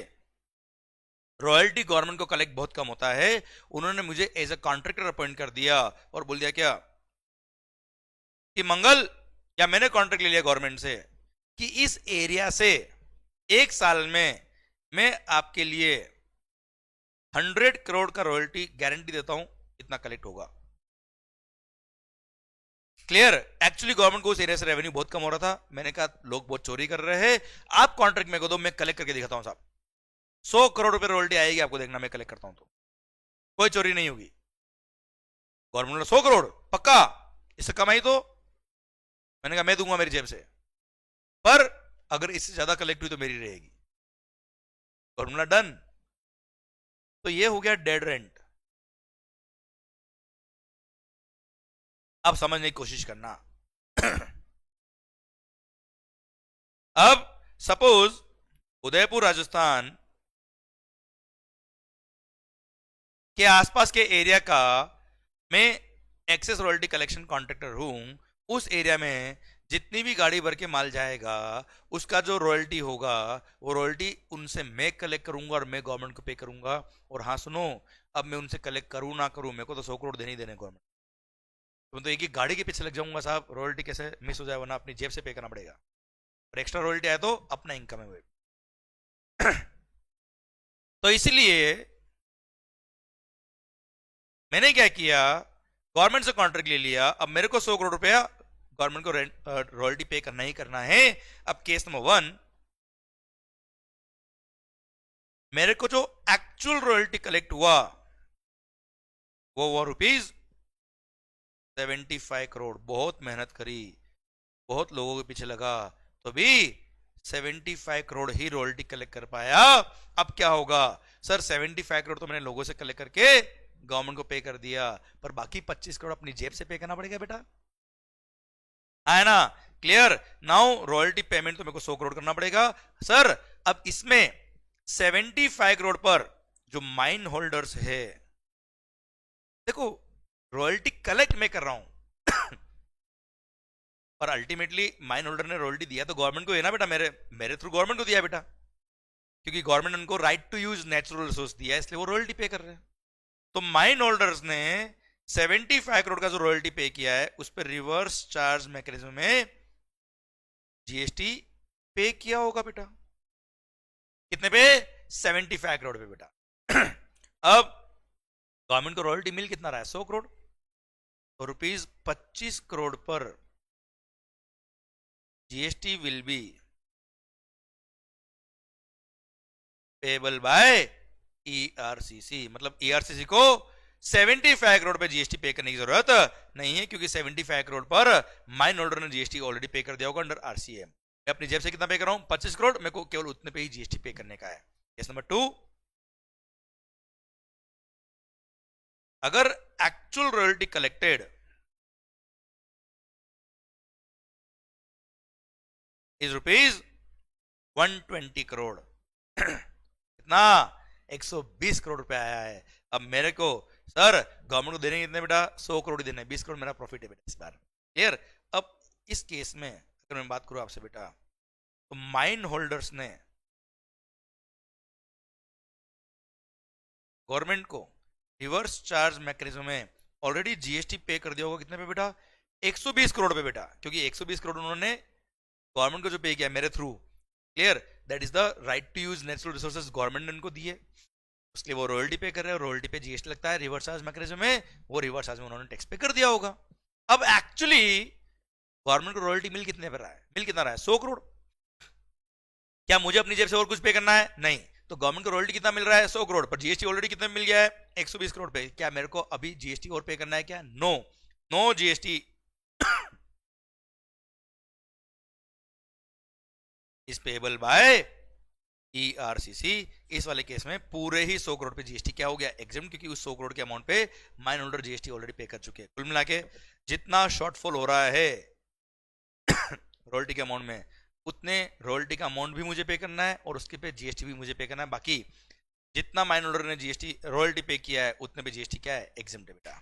रॉयल्टी गवर्नमेंट को कलेक्ट बहुत कम होता है, उन्होंने मुझे एज अ कॉन्ट्रैक्टर अपॉइंट कर दिया और बोल दिया क्या कि मंगल, या मैंने कॉन्ट्रैक्ट ले लिया गवर्नमेंट से कि इस एरिया से एक साल में मैं आपके लिए 100 करोड़ का रॉयल्टी गारंटी देता हूं, इतना कलेक्ट होगा। क्लियर? एक्चुअली गवर्नमेंट को उस एरिया से रेवेन्यू बहुत कम हो रहा था, मैंने कहा लोग बहुत चोरी कर रहे हैं, आप कॉन्ट्रैक्ट में को दो, मैं कलेक्ट करके दिखाता हूं साहब, 100 करोड़ रुपए रॉयल्टी आएगी आपको, देखना मैं कलेक्ट करता हूं तो कोई चोरी नहीं होगी। गवर्नमेंट ने 100 करोड़ पक्का, इससे कमाई तो मैंने कहा मैं दूंगा मेरी जेब से, पर अगर इससे ज्यादा कलेक्ट हुई तो मेरी रहेगी। गवर्नमेंट डन, तो ये हो गया डेड रेंट। अब समझने की कोशिश करना अब सपोज उदयपुर राजस्थान के आसपास के एरिया का मैं एक्सेस रॉयल्टी कलेक्शन कॉन्ट्रैक्टर हूं, उस एरिया में जितनी भी गाड़ी भर के माल जाएगा उसका जो रॉयल्टी होगा वो रॉयल्टी उनसे मैं कलेक्ट करूंगा और मैं गवर्नमेंट को पे करूंगा। और हाँ सुनो, अब मैं उनसे कलेक्ट करूं ना करूं, मेरे को तो 100 करोड़ देने ही देने गवर्नमेंट, तो एक ही गाड़ी के पीछे लग जाऊंगा साहब, रॉयल्टी कैसे मिस हो जाए, वरना अपनी जेब से पे करना पड़ेगा, और एक्स्ट्रा रॉयल्टी आए तो अपना इनकम है वो तो इसलिए मैंने क्या किया, गवर्नमेंट से कॉन्ट्रैक्ट ले लिया, अब मेरे को 100 करोड़ रुपया गवर्नमेंट को रॉयल्टी पे करना ही करना है। अब केस नंबर 1, मेरे को जो एक्चुअल रॉयल्टी कलेक्ट हुआ वो हुआ ₹75 करोड़। बहुत मेहनत करी, बहुत लोगों के पीछे लगा, तो भी 75 करोड़ ही रॉयल्टी कलेक्ट कर पाया। अब क्या होगा सर? 75 करोड़ तो मैंने लोगों से कलेक्ट करके गवर्नमेंट को पे कर दिया, पर बाकी 25 करोड़ अपनी जेब से पे करना पड़ेगा बेटा, है ना? क्लियर? नाउ रॉयल्टी पेमेंट तो मेरे को 100 करोड़ करना पड़ेगा सर। अब इसमें 75 करोड़ पर जो माइन होल्डर्स है, देखो रॉयल्टी कलेक्ट मैं कर रहा हूं पर अल्टीमेटली माइन होल्डर ने रॉयल्टी दिया तो गवर्नमेंट को है ना बेटा, मेरे मेरे थ्रू गवर्नमेंट को दिया बेटा, क्योंकि गवर्नमेंट उनको right to use natural resource दिया है, इसलिए वो रॉयल्टी पे कर रहे हैं। तो माइन होल्डर्स ने 75 करोड़ का जो रॉयल्टी पे किया है उस पर रिवर्स चार्ज मैकेनिज्म में जीएसटी पे किया होगा बेटा। कितने पे? 75 करोड़ पे बेटा। अब गवर्नमेंट को रॉयल्टी मिल कितना रहा है? 100 करोड़। तो ₹25 करोड़ पर GST will be payable by ERCC. मतलब ईआरसीसी को 75 करोड़ पे जीएसटी पे करने की जरूरत नहीं है, क्योंकि 75 करोड़ पर माइन होल्डर ने जीएसटी ऑलरेडी पे कर दिया होगा अंडर आरसीएम। मैं अपनी जेब से कितना पे कर रहा हूं? 25 करोड़। मेरे को केवल उतने पे ही जीएसटी पे करने का है। केस नंबर 2, अगर actual royalty collected is ₹120 crore कितना? 120 करोड़ रुपए आया है। अब मेरे को सर गवर्नमेंट को देने कितने बेटा? 100 करोड़ देने, 20 करोड़ मेरा प्रॉफिट है बेटा इस बार। क्लियर? अब इस केस में अगर मैं बात करूं आपसे बेटा, तो माइन होल्डर्स ने गवर्नमेंट को रिवर्स चार्ज मैकेनिज्म में ऑलरेडी जीएसटी पे कर दिया होगा। कितने पे बेटा? 120 करोड़ पे बेटा, क्योंकि 120 करोड़ उन्होंने गवर्नमेंट को जो पे किया मेरे थ्रू। Clear? That is the right to use natural resources, government ने उनको दिए, उसके लिए वो रॉयल्टी पे कर रहे हैं। रॉयल्टी पे जीएसटी लगता है रिवर्स चार्ज मैकेनिज्म में, वो रिवर्स चार्ज में उन्होंने टैक्स पे कर दिया होगा। अब एक्चुअली गवर्नमेंट को रॉयल्टी मिल कितने पर रहा है? मिल कितना रहा है? 100 करोड़। क्या मुझे अपनी जेब से और कुछ पे करना है? नहीं। तो गवर्नमेंट को रॉयल्टी कितना मिल रहा है? 100 करोड़। पर जीएसटी ऑलरेडी कितने मिल गया है? 120 करोड़ पे। क्या मेरे को अभी जीएसटी और पे करना है क्या? No, no GST is payable by ERCC. इस वाले केस में पूरे ही 100 करोड़ पे जीएसटी क्या हो गया? एग्जम्प्ट, क्योंकि उस 100 करोड़ के अमाउंट पे माइन होल्डर जीएसटी ऑलरेडी पे कर चुके हैं। कुल मिला के जितना शॉर्टफॉल हो रहा है रॉयल्टी के अमाउंट में, उतने रॉयल्टी का अमाउंट भी मुझे पे करना है और उसके पे जीएसटी भी मुझे पे करना है। बाकी जितना माइन होल्डर ने जीएसटी रॉयल्टी पे किया है उतने पे जीएसटी क्या है? एग्जम्प्ट है बेटा।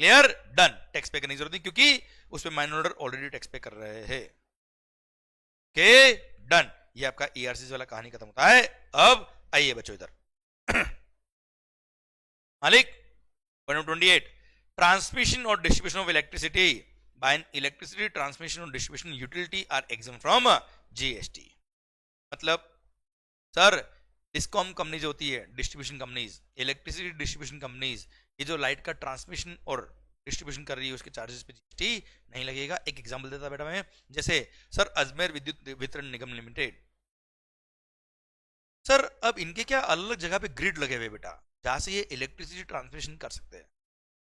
क्लियर? डन। टैक्स पे करने की जरूरत नहीं, क्योंकि उस पे माइन होल्डर ऑलरेडी टैक्स पे कर रहे हैं। Okay, done. ये आपका ईआरसीसी वाला कहानी खत्म होता है। अब आइए बच्चों इधर। मालिक 128, ट्रांसमिशन और distribution of electricity by an electricity transmission और distribution utility are exempt from GST. मतलब सर डिस्कॉम कंपनी जो होती है, distribution companies, electricity distribution companies, ये जो लाइट का ट्रांसमिशन और डिस्ट्रीब्यूशन कर रही है उसके चार्जेस पे जीएसटी नहीं लगेगा। एक एग्जांपल देता बेटा मैं, जैसे सर अजमेर विद्युत वितरण निगम लिमिटेड, सर अब इनके क्या अलग अलग जगह पे ग्रिड लगे हुए बेटा, जहां से ये इलेक्ट्रिसिटी ट्रांसमिशन कर सकते हैं।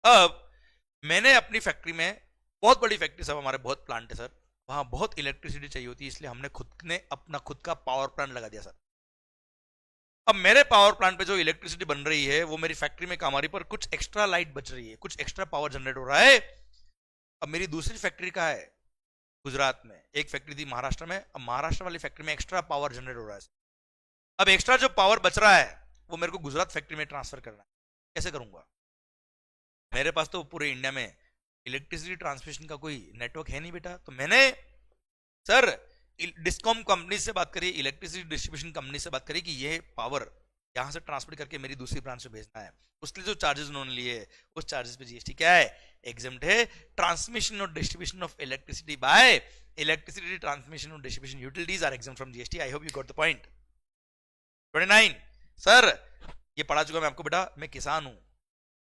अब मैंने अपनी फैक्ट्री में, बहुत बड़ी फैक्ट्री सब हमारे बहुत प्लांट है सर, वहां बहुत इलेक्ट्रिसिटी चाहिए होती है, इसलिए हमने खुद ने अपना खुद का पावर प्लांट लगा दिया सर। अब मेरे पावर प्लांट पे जो इलेक्ट्रिसिटी बन रही है वो मेरी फैक्ट्री में काम आ रही, पर कुछ एक्स्ट्रा लाइट बच रही है, कुछ एक्स्ट्रा पावर जनरेट हो रहा है। अब मेरी दूसरी फैक्ट्री का है गुजरात में, एक फैक्ट्री थी महाराष्ट्र में, अब महाराष्ट्र वाली फैक्ट्री में एक्स्ट्रा पावर जनरेट हो रहा है। अब एक्स्ट्रा जो पावर बच रहा है वो मेरे को गुजरात फैक्ट्री में ट्रांसफर करना है। कैसे करूंगा? मेरे पास तो पूरे इंडिया में इलेक्ट्रिसिटी ट्रांसमिशन का कोई नेटवर्क है नहीं बेटा। तो मैंने सर डिस्कॉम कंपनी से बात करी, इलेक्ट्रिसिटी डिस्ट्रीब्यूशन कंपनी से बात करी कि ये पावर यहां से ट्रांसफर करके मेरी दूसरी ब्रांच में भेजना है। उसके लिए जो चार्जेस उन्होंने लिए उस चार्जेस पे जीएसटी क्या है? एग्जम्प्ट है। ट्रांसमिशन और distribution of electricity by electricity transmission और distribution utilities are exempt from GST. I hope you got the point. 29, sir ये पढ़ा चुका मैं आपको बेटा, मैं किसान हूं,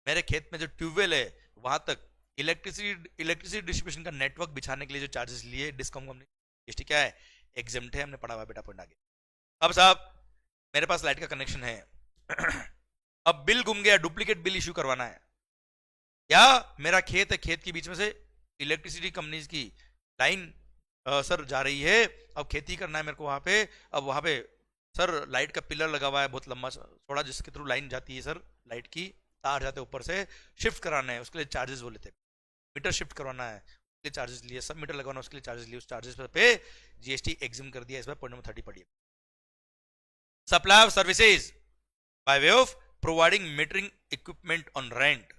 मेरे खेत में जो ट्यूबवेल है वहां तक इलेक्ट्रिसिटी डिस्ट्रीब्यूशन का नेटवर्क बिछाने के लिए जो चार्जेस लिए डिस्कॉम कंपनी, जीएसटी क्या है? एग्जम्प्ट है। हमने पढ़ा हुआ बेटा पॉइंट आगे। अब साहब मेरे पास लाइट का कनेक्शन है, अब बिल गुम गया, डुप्लीकेट बिल इशू करवाना है, या मेरा खेत है, खेत के बीच में से इलेक्ट्रिसिटी कंपनीज की लाइन सर जा रही है, अब खेती करना है मेरे को वहां पे, अब वहां पे सर लाइट का पिलर लगा हुआ है बहुत लंबा थोड़ा, जिसके थ्रू लाइन जाती है सर, लाइट की तार जाते हैं ऊपर से, शिफ्ट कराना है, उसके लिए चार्जेस वो लेते हैं, मीटर शिफ्ट करवाना है उसके लिए चार्जेस लिए, सब मीटर लगवाना उसके लिए चार्जेस लिए, उस चार्जेस पे जीएसटी एग्जिम कर दिया, इस बार पॉइंट नंबर 30 पढ़िए। Supply of services by way of providing metering equipment on rent,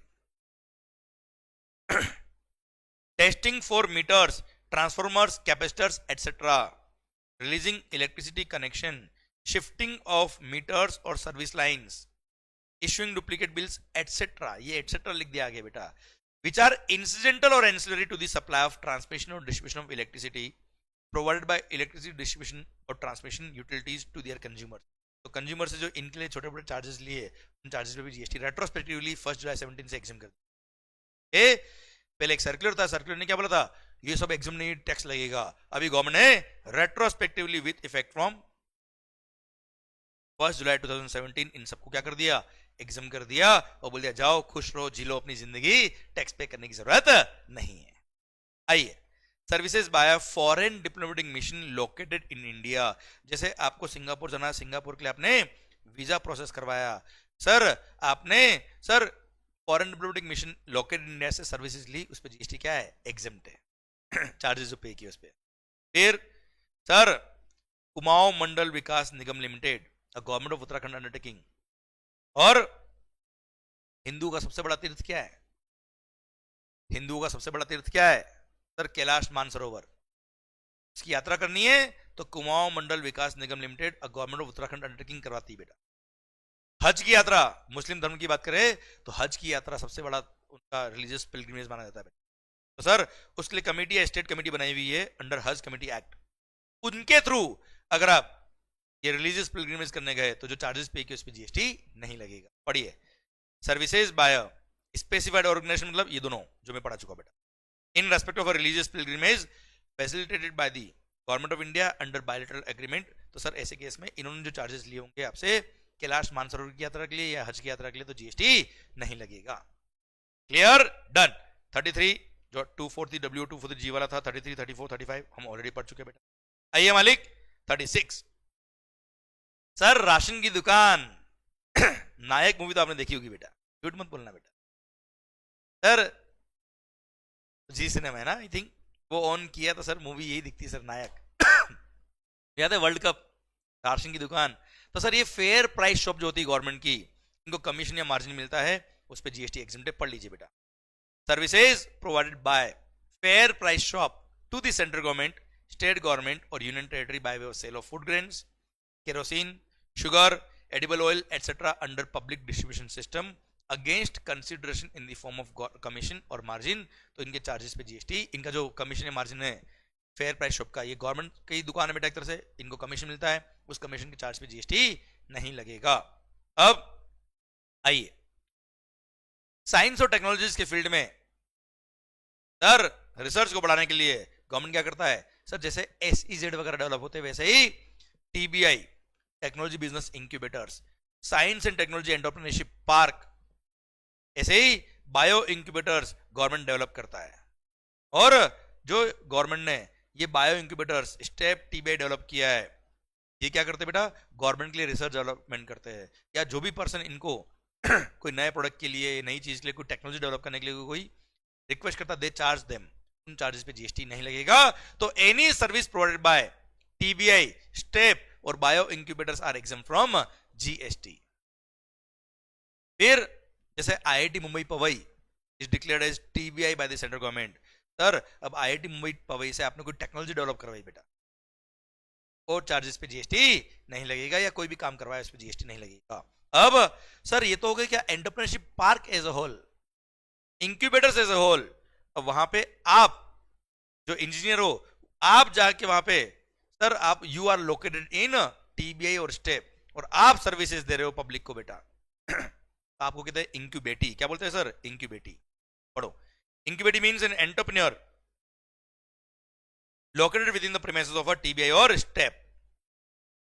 testing for meters, transformers, capacitors, etc., releasing electricity connection, shifting of meters or service lines, issuing duplicate bills, etc. ये etc. लिख दिया आगे बेटा, which are incidental or ancillary to the supply of transmission or distribution of electricity provided by electricity distribution or transmission utilities to their consumers. तो consumer से जो इनके लिए छोटे छोटे चार्जेस लिए, उन चार्जेस पे भी जीएसटी रेट्रोस्पेक्टिवली 1 जुलाई 17 से एग्जाम कर दिया। पहले एक सर्कुलर था, सर्कुलर ने क्या बोला था, ये सब एग्जाम नहीं टैक्स लगेगा, अभी गवर्नमेंट ने रेट्रोस्पेक्टिवली विद इफेक्ट फ्रॉम 1 जुलाई 2017 इन सबको क्या कर दिया, एग्जाम कर दिया, और बोल दिया जाओ खुश रहो, जी लो अपनी जिंदगी, टैक्स पे करने की जरूरत नहीं है। आइए, services by foreign diplomatic mission located in India, जैसे आपको सिंगापुर जाना, सिंगापुर के लिए आपने वीजा प्रोसेस करवाया, सर आपने sir foreign diplomatic mission located India से सर्विसेज ली, उस पर जीएसटी क्या है, एग्जेम्प्ट है, चार्जेस जो पे किए उस पर। फिर sir Kumaon Mandal Vikas Nigam limited, government of Uttarakhand undertaking, और हिंदू का सबसे बड़ा तीर्थ क्या है, हिंदुओं का सबसे बड़ा तीर्थ क्या है सर, कैलाश मानसरोवर, इसकी यात्रा करनी है तो Kumaon Mandal Vikas Nigam limited, government of Uttarakhand undertaking करवाती है बेटा। हज की यात्रा, मुस्लिम धर्म की बात करें तो हज की यात्रा सबसे बड़ा उनका रिलीजियस पिलग्रिमेज माना जाता है, तो सर उसके लिए कमेटी है, स्टेट कमेटी बनाई हुई है अंडर हज कमेटी एक्ट, उनके थ्रू अगर आप ये रिलीजियस पिलग्रिमेज करने गए तो जो चार्जेस पे किए उस पर जीएसटी नहीं लगेगा। पढ़िए, सर्विसेज बाय स्पेसिफाइड ऑर्गेनाइजेशन, मतलब ये दोनों जो मैं पढ़ा चुका बेटा, इन respect of a religious pilgrimage facilitated by the government of India under bilateral agreement, तो सर ऐसे केस में इन्होंने जो चार्जेस लिए होंगे आपसे कैलाश मानसरोवर की यात्रा के लिए या हज की यात्रा के लिए, तो जीएसटी नहीं लगेगा। Clear, done. 33 जो 243 W243 जी वाला था, 33 34 35 हम ऑलरेडी पढ़ चुके बेटा। आइए मालिक 36, सर राशन की दुकान नायक मूवी तो आपने देखी होगी बेटा, झूठ मत बोलना बेटा, सर जी सिनेमा है ना, आई थिंक वो ऑन किया तो सर मूवी यही दिखती है सर, नायक याद है, वर्ल्ड कप, राशन की दुकान, तो सर ये फेयर प्राइस शॉप जो होती है गवर्नमेंट की, इनको कमीशन या मार्जिन मिलता है, उस पर जीएसटी एग्जेम्प्ट है, पढ़ लीजिए बेटा। Services provided by fair price shop to the central government, state government और union territory by way of sale of food grains, kerosene, sugar, edible oil etcetera under public distribution system against consideration in the form of commission और margin, तो इनके charges पे GST, इनका जो commission या margin है fair price shop का, ये गवर्नमेंट की दुकान है बेटा एक तरह से, इनको कमीशन मिलता है, उस कमीशन के चार्ज पे जीएसटी नहीं लगेगा। अब आइए साइंस और टेक्नोलॉजीज के फील्ड में सर रिसर्च को बढ़ाने के लिए गवर्नमेंट क्या करता है सर, जैसे SEZ वगैरह डेवलप होते हैं वैसे ही TBI technology business incubators, science and technology entrepreneurship park, ऐसे ही बायो इंक्यूबेटर्स गवर्नमेंट डेवलप करता है, और जो गवर्नमेंट ने ये bio incubators step TBI develop किया है, ये क्या करते हैं बेटा, गवर्नमेंट के लिए रिसर्च डेवलपमेंट करते हैं, या जो भी पर्सन इनको कोई नए प्रोडक्ट के लिए, नई चीज के लिए, कोई टेक्नोलॉजी डेवलप करने के लिए कोई रिक्वेस्ट करता, दे चार्ज देम, उन चार्जेस पे जीएसटी नहीं लगेगा। तो any service provided by TBI, step और bio incubators are exempt from GST. फिर जैसे IIT Mumbai Powai is declared as TBI by the central government, sir अब IIT मुंबई पवई से आपने कोई टेक्नोलॉजी डेवलप करवाई बेटा, और चार्जेस पे जीएसटी नहीं लगेगा, या कोई भी काम करवाया उस पे जीएसटी नहीं लगेगा। अब सर ये तो हो गया क्या entrepreneurship park as a whole, incubators as a whole, अब वहां पे आप जो इंजीनियर हो, आप जाके वहां पे सर आप you are located in TBI और स्टेप, और आप सर्विसेज दे रहे हो पब्लिक को बेटा, आपको कहते हैं इंक्यूबेटी, क्या बोलते हैं सर, इंक्यूबेटी। पढ़ो, incubatee means an entrepreneur located within the premises of a TBI or STEP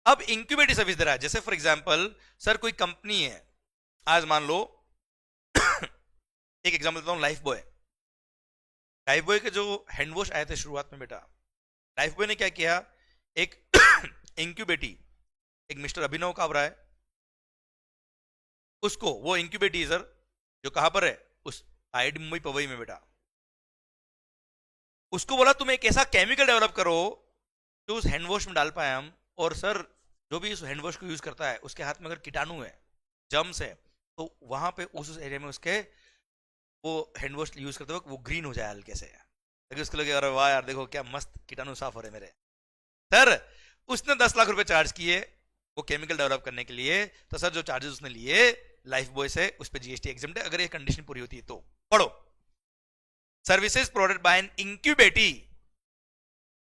अब इंक्यूबेटिव सर्विस दे रहा है, जैसे फॉर एग्जांपल सर कोई कंपनी है, आज मान लो एक एग्जांपल देता हूं, लाइफ बॉय। लाइफ बॉय के जो हैंड वॉश आए थे शुरुआत में बेटा, लाइफ बॉय ने क्या किया, एक इंक्यूबेटी, एक मिस्टर अभिनव काबरा है, उसको, वो इंक्यूबेटी सर जो कहां पर है, उस आईआईटी मुंबई पवई में बेटा, उसको बोला तुम एक ऐसा केमिकल डेवलप करो जो उस हैंड वॉश में डाल पाए हम, और सर जो भी उस हैंड वॉश को यूज करता है उसके हाथ में अगर कीटाणु है, जर्म्स है, तो वहां पे उस एरिया में उसके वो हैंड वॉश यूज करते वक्त वो ग्रीन हो जाए हल्के से, ताकि उसको लगे अरे वाह यार देखो क्या मस्त कीटाणु साफ हो रहे मेरे। सर उसने 10 लाख रुपए चार्ज किए वो केमिकल डेवलप करने के लिए, तो सर जो चार्जेस उसने लिए लाइफ बॉय से उस पर जीएसटी एग्जम्प्ट है, अगर ये कंडीशन पूरी होती है तो। पढ़ो, services provided by an incubatee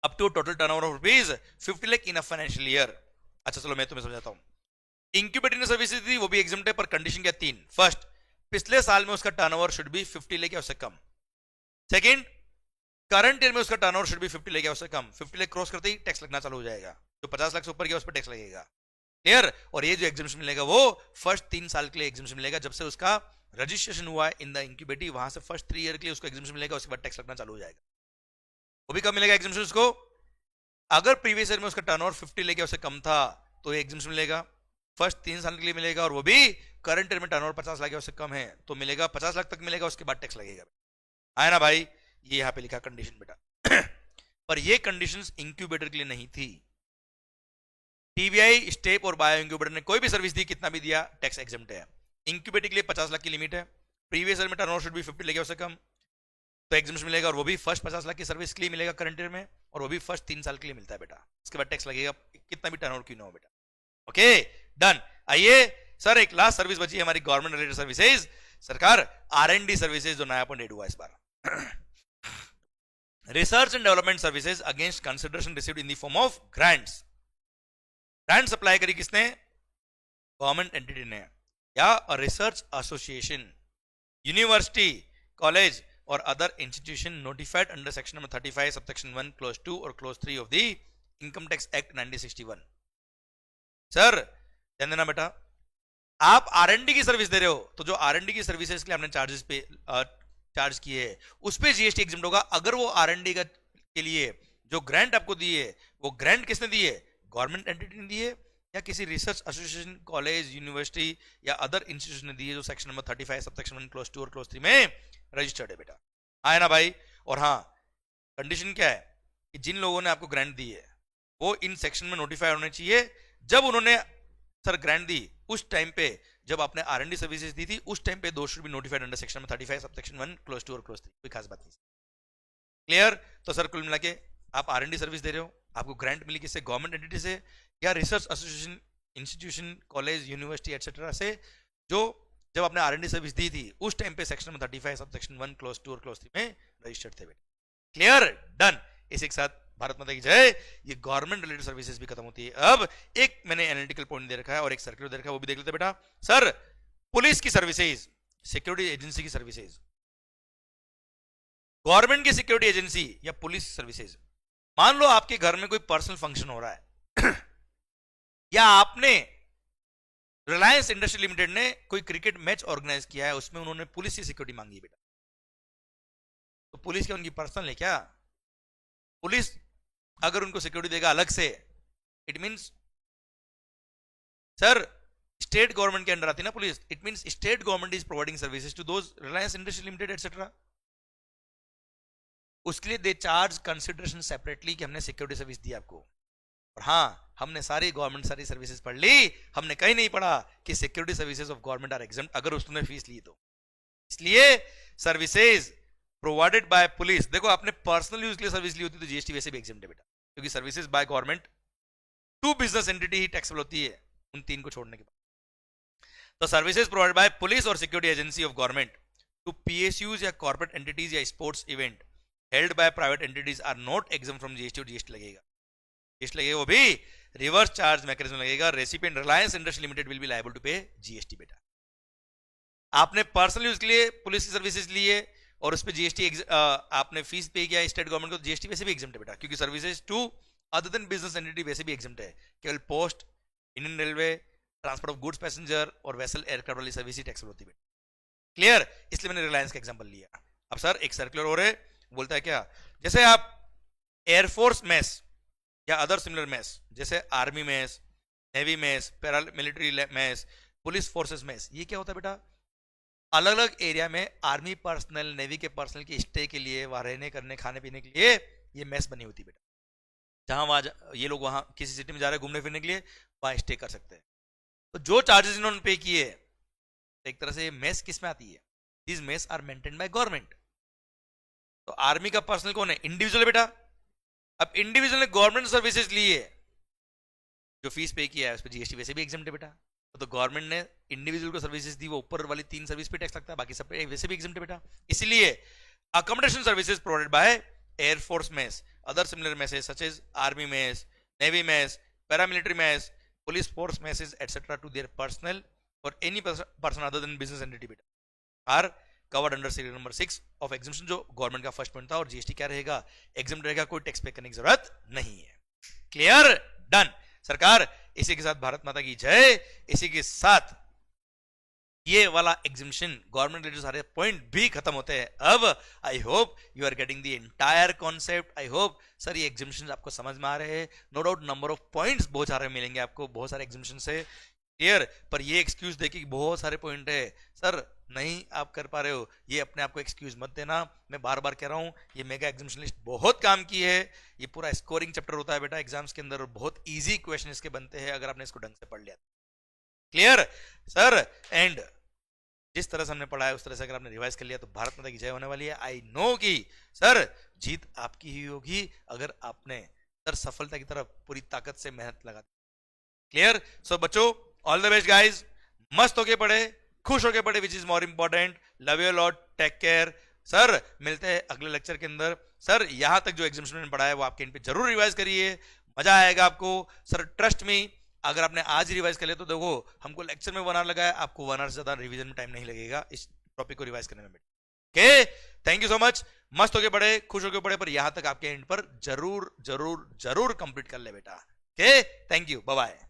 up to total turnover of ₹50 lakh in a financial year. अच्छा चलो मैं तुम्हें समझाता हूं। इंक्यूबेटर ने सर्विसेज दी, वो भी एग्जम्प्ट है, पर कंडीशन क्या, 3। फर्स्ट, पिछले साल में उसका टर्नओवर शुड बी 50 लाख या उससे कम। सेकंड, करंट ईयर में उसका टर्नओवर शुड बी 50 लाख या उससे कम। 50 लाख क्रॉस करते ही टैक्स लगना चालू हो जाएगा, जो 50 लाख से ऊपर गया उस पर टैक्स लगेगा। क्लियर? और ये जो एग्जम्पशन मिलेगा वो फर्स्ट 3 साल के लिए एग्जम्पशन मिलेगा, जब से उसका रजिस्ट्रेशन हुआ है इन द इंक्यूबेटी, वहां से फर्स्ट 3 ईयर के लिए उसको एग्जम्पशन मिलेगा, उसके बाद टैक्स लगना चालू हो जाएगा। वो भी कब मिलेगा एग्जम्पशन उसको, अगर प्रीवियस ईयर में उसका टर्नओवर 50 लाख या उससे कम था तो ये एग्जम्पशन मिलेगा, फर्स्ट 3 साल के लिए मिलेगा, और वो भी करंट ईयर में टर्नओवर 50 लाख या उससे कम है तो मिलेगा, 50 लाख तक मिलेगा, उसके बाद टैक्स लगेगा। आया ना भाई, ये यहां पे लिखा कंडीशन बेटा। पर ये कंडीशंस इंक्यूबेटर के लिए नहीं थी। टीवीआई, स्टेप और बायो इंक्यूबेटर ने कोई भी सर्विस दी, कितना भी दिया, टैक्स एग्जम्प्ट है। इंक्यूबेटर के लिए 50 लाख की लिमिट है, प्रीवियस ईयर में टर्नओवर शुड बी 50 लाख या उससे कम, तो एग्जम्पशन मिलेगा, और वो भी फर्स्ट 50 लाख की सर्विस के लिए मिलेगा करंट ईयर में, और वो भी फर्स्ट 3 साल के लिए मिलता है बेटा, उसके बाद टैक्स लगेगा कितना भी टर्नओवर क्यों ना हो बेटा। Okay done. आइए सर, एक लास्ट सर्विस बची है हमारी गवर्नमेंट रिलेटेड सर्विसेज, सरकार R&D सर्विसेज, जो नया पॉइंट हुआ इस बार। Research and development services against consideration received in the form of grants. Grant supply करी किसने, गवर्नमेंट एंटिटी ने, या रिसर्च एसोसिएशन, यूनिवर्सिटी, कॉलेज और other institution notified under section number 35 subsection 1 clause 2 और clause 3 of the income tax act 1961। Sir ध्यान देना बेटा, आप R&D की सर्विस दे रहे हो, तो जो R&D की सर्विसेज के लिए आपने चार्जेस पे चार्ज किए उस पे जीएसटी एग्जम्प्ट होगा। अगर वो R&D के लिए जो ग्रांट आपको दी है, वो ग्रांट किसने दी है, गवर्नमेंट एंटिटी ने दी है, या किसी रिसर्च एसोसिएशन, कॉलेज, यूनिवर्सिटी या अदर इंस्टीट्यूशन ने दी है, जो सेक्शन नंबर 35 सबसेक्शन 1 क्लॉज 2 और क्लॉज 3 में रजिस्टर्ड है बेटा। आया ना भाई। और हाँ, कंडीशन क्या है कि जिन लोगों ने आपको ग्रांट दी है वो इन सेक्शन में नोटिफाई होने चाहिए, जब उन्होंने सर ग्रांट दी उस टाइम पे, जब आपने R&D सर्विसेज दी थी उस टाइम पे दो should be notified under section number 35 subsection 1 clause 2 और क्लॉज 3। कोई खास बात नहीं। क्लियर? तो सर कुल मिला के आप R&D सर्विस दे रहे हो, आपको ग्रांट मिली किससे, गवर्नमेंट एंटिटी से या research association, institution, college, university etcetera से, जो जब आपने R&D सर्विस दी थी उस टाइम पे सेक्शन नंबर 35 सबसेक्शन 1 क्लॉज 2 और क्लॉज 3 में रजिस्टर्ड थे बेटा। क्लियर? डन। इसी के साथ भारत माता की जय। ये गवर्नमेंट रिलेटेड सर्विसेज भी खत्म होती है। अब एक मैंने एनालिटिकल पॉइंट दे रखा है और एक सर्कुलर दे रखा है, वो भी देख लेते बेटा। सर पुलिस की सर्विसेज, सिक्योरिटी एजेंसी की सर्विसेज, गवर्नमेंट की सिक्योरिटी एजेंसी या पुलिस सर्विसेज। मान लो आपके घर में कोई पर्सनल फंक्शन हो रहा है या आपने रिलायंस इंडस्ट्री लिमिटेड ने कोई क्रिकेट मैच ऑर्गेनाइज किया है, उसमें उन्होंने पुलिस की सिक्योरिटी मांगी बेटा, तो पुलिस क्या उनकी पर्सनल है क्या? पुलिस अगर उनको सिक्योरिटी देगा अलग से, it means sir state government के अंडर आती है ना police, it means state government is providing services to those Reliance industry limited etcetera. उसके लिए दे चार्ज कंसिडरेशन सेपरेटली कि हमने सिक्योरिटी सर्विस दी आपको। और हाँ, हमने सारी गवर्नमेंट सारी सर्विसेज पढ़ ली, हमने कहीं नहीं पढ़ा कि security services of government are exempt अगर उसने फीस ली तो। इसलिए सर्विसेज प्रोवाइडेड बाय पुलिस, देखो आपने पर्सनल यूज के लिए सर्विस ली होती तो जीएसटी वैसे भी एग्जम्प्ट है बेटा, क्योंकि services by government to business entity ही टैक्सेबल होती है उन 3 को छोड़ने के बाद। तो सर्विसेज प्रोवाइडेड बाय पुलिस और security agency of government to PSUs या कॉर्पोरेट एंटिटीज या sports event held by private entities are not exempt from GST. और जीएसटी लगेगा, जीएसटी लगेगा, वो भी रिवर्स चार्ज मैकेनिज्म लगेगा। Recipient Reliance industry limited will be liable to pay GST बेटा। आपने पर्सनल यूज के लिए पुलिस की सर्विसेज ली है और उस पर जीएसटी आपने फीस पे किया स्टेट गवर्नमेंट को, जीएसटी वैसे भी एग्जम्प्ट है बेटा, क्योंकि services to other than business entity वैसे भी एग्जम्प्ट है, केवल post, Indian railway, transport of goods passenger और वेसल एयरक्राफ्ट वाली सर्विस ही टैक्सेबल होती है। क्लियर? इसलिए मैंने रिलायंस का एग्जांपल लिया। अब सर एक सर्कुलर और है, बोलता है क्या, जैसे आप एयरफोर्स मेस या अदर सिमिलर मेस, जैसे army mess, navy mess, para military mess, police forces mess, ये क्या होता है बेटा, अलग अलग एरिया में आर्मी पर्सनल, नेवी के पर्सनल की स्टे के लिए, वहां रहने करने खाने पीने के लिए ये मेस बनी होती है बेटा। जहां वहां ये लोग वहां किसी सिटी में जा रहे हैं घूमने फिरने के लिए, वहां स्टे कर सकते हैं। तो जो चार्जेस इन्होंने पे किए, एक तरह से मेस किस में आती है, this mess are maintained by government. तो आर्मी का पर्सनल कौन है, इंडिविजुअल है बेटा। अब इंडिविजुअल ने गवर्नमेंट सर्विसेज ली है, जो फीस पे किया है उस पर जीएसटी वैसे भी एग्जम्प्ट है बेटा। तो गवर्नमेंट ने इंडिविजुअल को सर्विसेज दी, वो ऊपर वाली 3 सर्विस पे टैक्स लगता है, बाकी सब पे वैसे भी एग्जम्प्ट है बेटा। इसलिए accommodation services provided by air force mess, other similar messes such as army mess, navy mess, paramilitary mess, police force messes etcetera to their personnel और any person other than business entity बेटा are covered under serial number 6 of exemption, जो government का first point था। और GST क्या रहेगा, exempt रहेगा, कोई टैक्स पे करने की जरूरत नहीं है। क्लियर? डन। सरकार इसी के साथ भारत माता की जय। इसी के साथ ये वाला एग्जिबिशन गवर्नमेंट रिलेटेड सारे पॉइंट भी खत्म होते हैं। अब I hope you are getting the entire concept. I hope sir ये एग्जिबिशन आपको समझ में आ रहे हैं। No doubt number of points बहुत सारे मिलेंगे आपको बहुत सारे एग्जिबिशन से। क्लियर? पर ये एक्सक्यूज देखिए कि बहुत सारे पॉइंट है सर, नहीं आप कर पा रहे हो, ये अपने आप को एक्सक्यूज मत देना। मैं बार बार कह रहा हूं, ये मेगा एग्जिबिशन लिस्ट बहुत काम की है। ये पूरा स्कोरिंग चैप्टर होता है बेटा एग्जाम्स के अंदर, बहुत इजी क्वेश्चन इसके बनते हैं अगर आपने इसको ढंग से पढ़ लिया। Clear sir? एंड जिस तरह से हमने पढ़ा है उस तरह से अगर आपने रिवाइज कर लिया तो भारत माता की जय होने वाली है। आई नो कि सर जीत आपकी ही होगी अगर आपने सर सफलता की तरफ पूरी ताकत से मेहनत लगा दी। क्लियर? सो बच्चों ऑल द बेस्ट गाइज, मस्त होके पढ़े, खुश होके पढ़े, which is more important. Love you lot, take care. Sir मिलते हैं अगले लेक्चर के अंदर। सर यहां तक जो एग्जामिनेशन में पढ़ा है वो आपके इन पे जरूर रिवाइज करिए, मजा आएगा आपको। सर ट्रस्ट मी, अगर आपने आज रिवाइज कर लिया तो देखो हमको लेक्चर में 1 आवर लगा है, आपको 1 आवर से ज्यादा रिवीजन में टाइम नहीं लगेगा इस टॉपिक को रिवाइज करने में। Okay, thank you so much. मस्त होके पढ़े, खुश होके पढ़े, पर यहां तक आपके एंड पर जरूर जरूर जरूर कंप्लीट कर ले बेटा। Okay, thank you, bye bye.